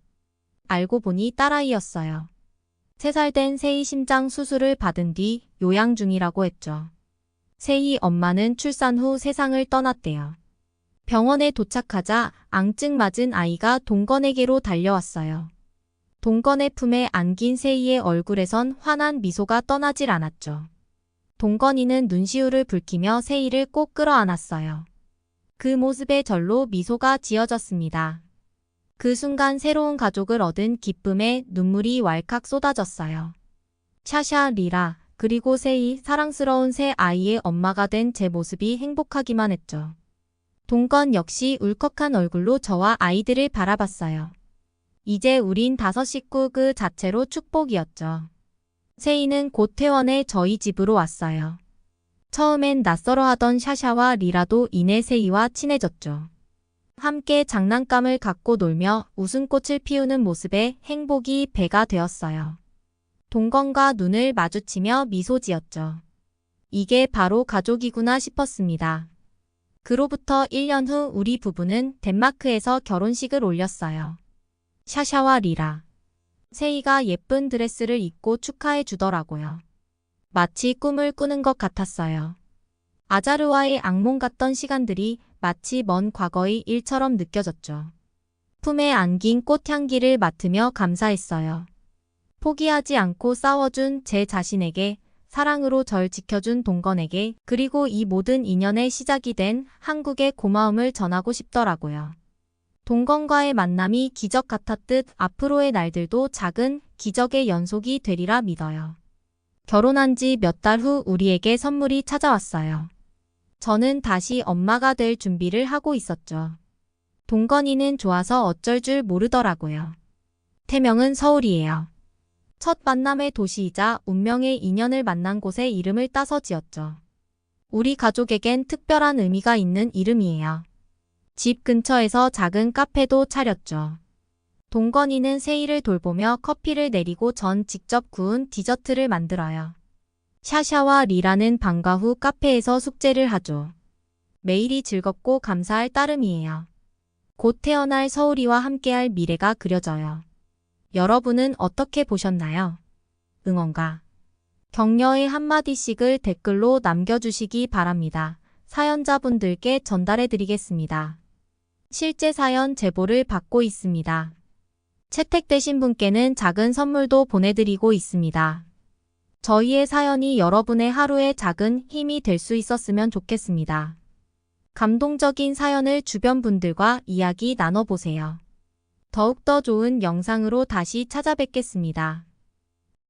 알고 보니 딸아이였어요. 3살 된 세희 심장 수술을 받은 뒤 요양 중이라고 했죠. 세희 엄마는 출산 후 세상을 떠났대요. 병원에 도착하자 앙증 맞은 아이가 동건에게로 달려왔어요. 동건의 품에 안긴 세희의 얼굴에선 환한 미소가 떠나질 않았죠. 동건이는 눈시울을 붉히며 세희를 꼭 끌어안았어요. 그 모습에 절로 미소가 지어졌습니다. 그 순간 새로운 가족을 얻은 기쁨에 눈물이 왈칵 쏟아졌어요. 샤샤, 리라, 그리고 세희, 사랑스러운 새 아이의 엄마가 된 제 모습이 행복하기만 했죠. 동건 역시 울컥한 얼굴로 저와 아이들을 바라봤어요. 이제 우린 5 식구 그 자체로 축복이었죠. 세희는 곧 퇴원해 저희 집으로 왔어요. 처음엔 낯설어하던 샤샤와 리라도 이내 세희와 친해졌죠. 함께 장난감을 갖고 놀며 웃음꽃을 피우는 모습에 행복이 배가 되었어요. 동건과 눈을 마주치며 미소 지었죠. 이게 바로 가족이구나 싶었습니다. 그로부터 1년 후 우리 부부는 덴마크에서 결혼식을 올렸어요. 샤샤와 리라, 세희가 예쁜 드레스를 입고 축하해 주더라고요. 마치 꿈을 꾸는 것 같았어요. 아자르와의 악몽 같던 시간들이 마치 먼 과거의 일처럼 느껴졌죠. 품에 안긴 꽃향기를 맡으며 감사했어요. 포기하지 않고 싸워준 제 자신에게 사랑으로 절 지켜준 동건에게 그리고 이 모든 인연의 시작이 된 한국의 고마움을 전하고 싶더라고요. 동건과의 만남이 기적 같았듯 앞으로의 날들도 작은 기적의 연속이 되리라 믿어요. 결혼한 지 몇 달 후 우리에게 선물이 찾아왔어요. 저는 다시 엄마가 될 준비를 하고 있었죠. 동건이는 좋아서 어쩔 줄 모르더라고요. 태명은 서울이에요. 첫 만남의 도시이자 운명의 인연을 만난 곳의 이름을 따서 지었죠. 우리 가족에겐 특별한 의미가 있는 이름이에요. 집 근처에서 작은 카페도 차렸죠. 동건이는 세일을 돌보며 커피를 내리고 전 직접 구운 디저트를 만들어요. 샤샤와 리라는 방과 후 카페에서 숙제를 하죠. 매일이 즐겁고 감사할 따름이에요. 곧 태어날 서울이와 함께할 미래가 그려져요. 여러분은 어떻게 보셨나요? 응원과 격려의 한마디씩을 댓글로 남겨주시기 바랍니다. 사연자분들께 전달해드리겠습니다. 실제 사연 제보를 받고 있습니다. 채택되신 분께는 작은 선물도 보내드리고 있습니다. 저희의 사연이 여러분의 하루에 작은 힘이 될 수 있었으면 좋겠습니다. 감동적인 사연을 주변 분들과 이야기 나눠보세요. 더욱더 좋은 영상으로 다시 찾아뵙겠습니다.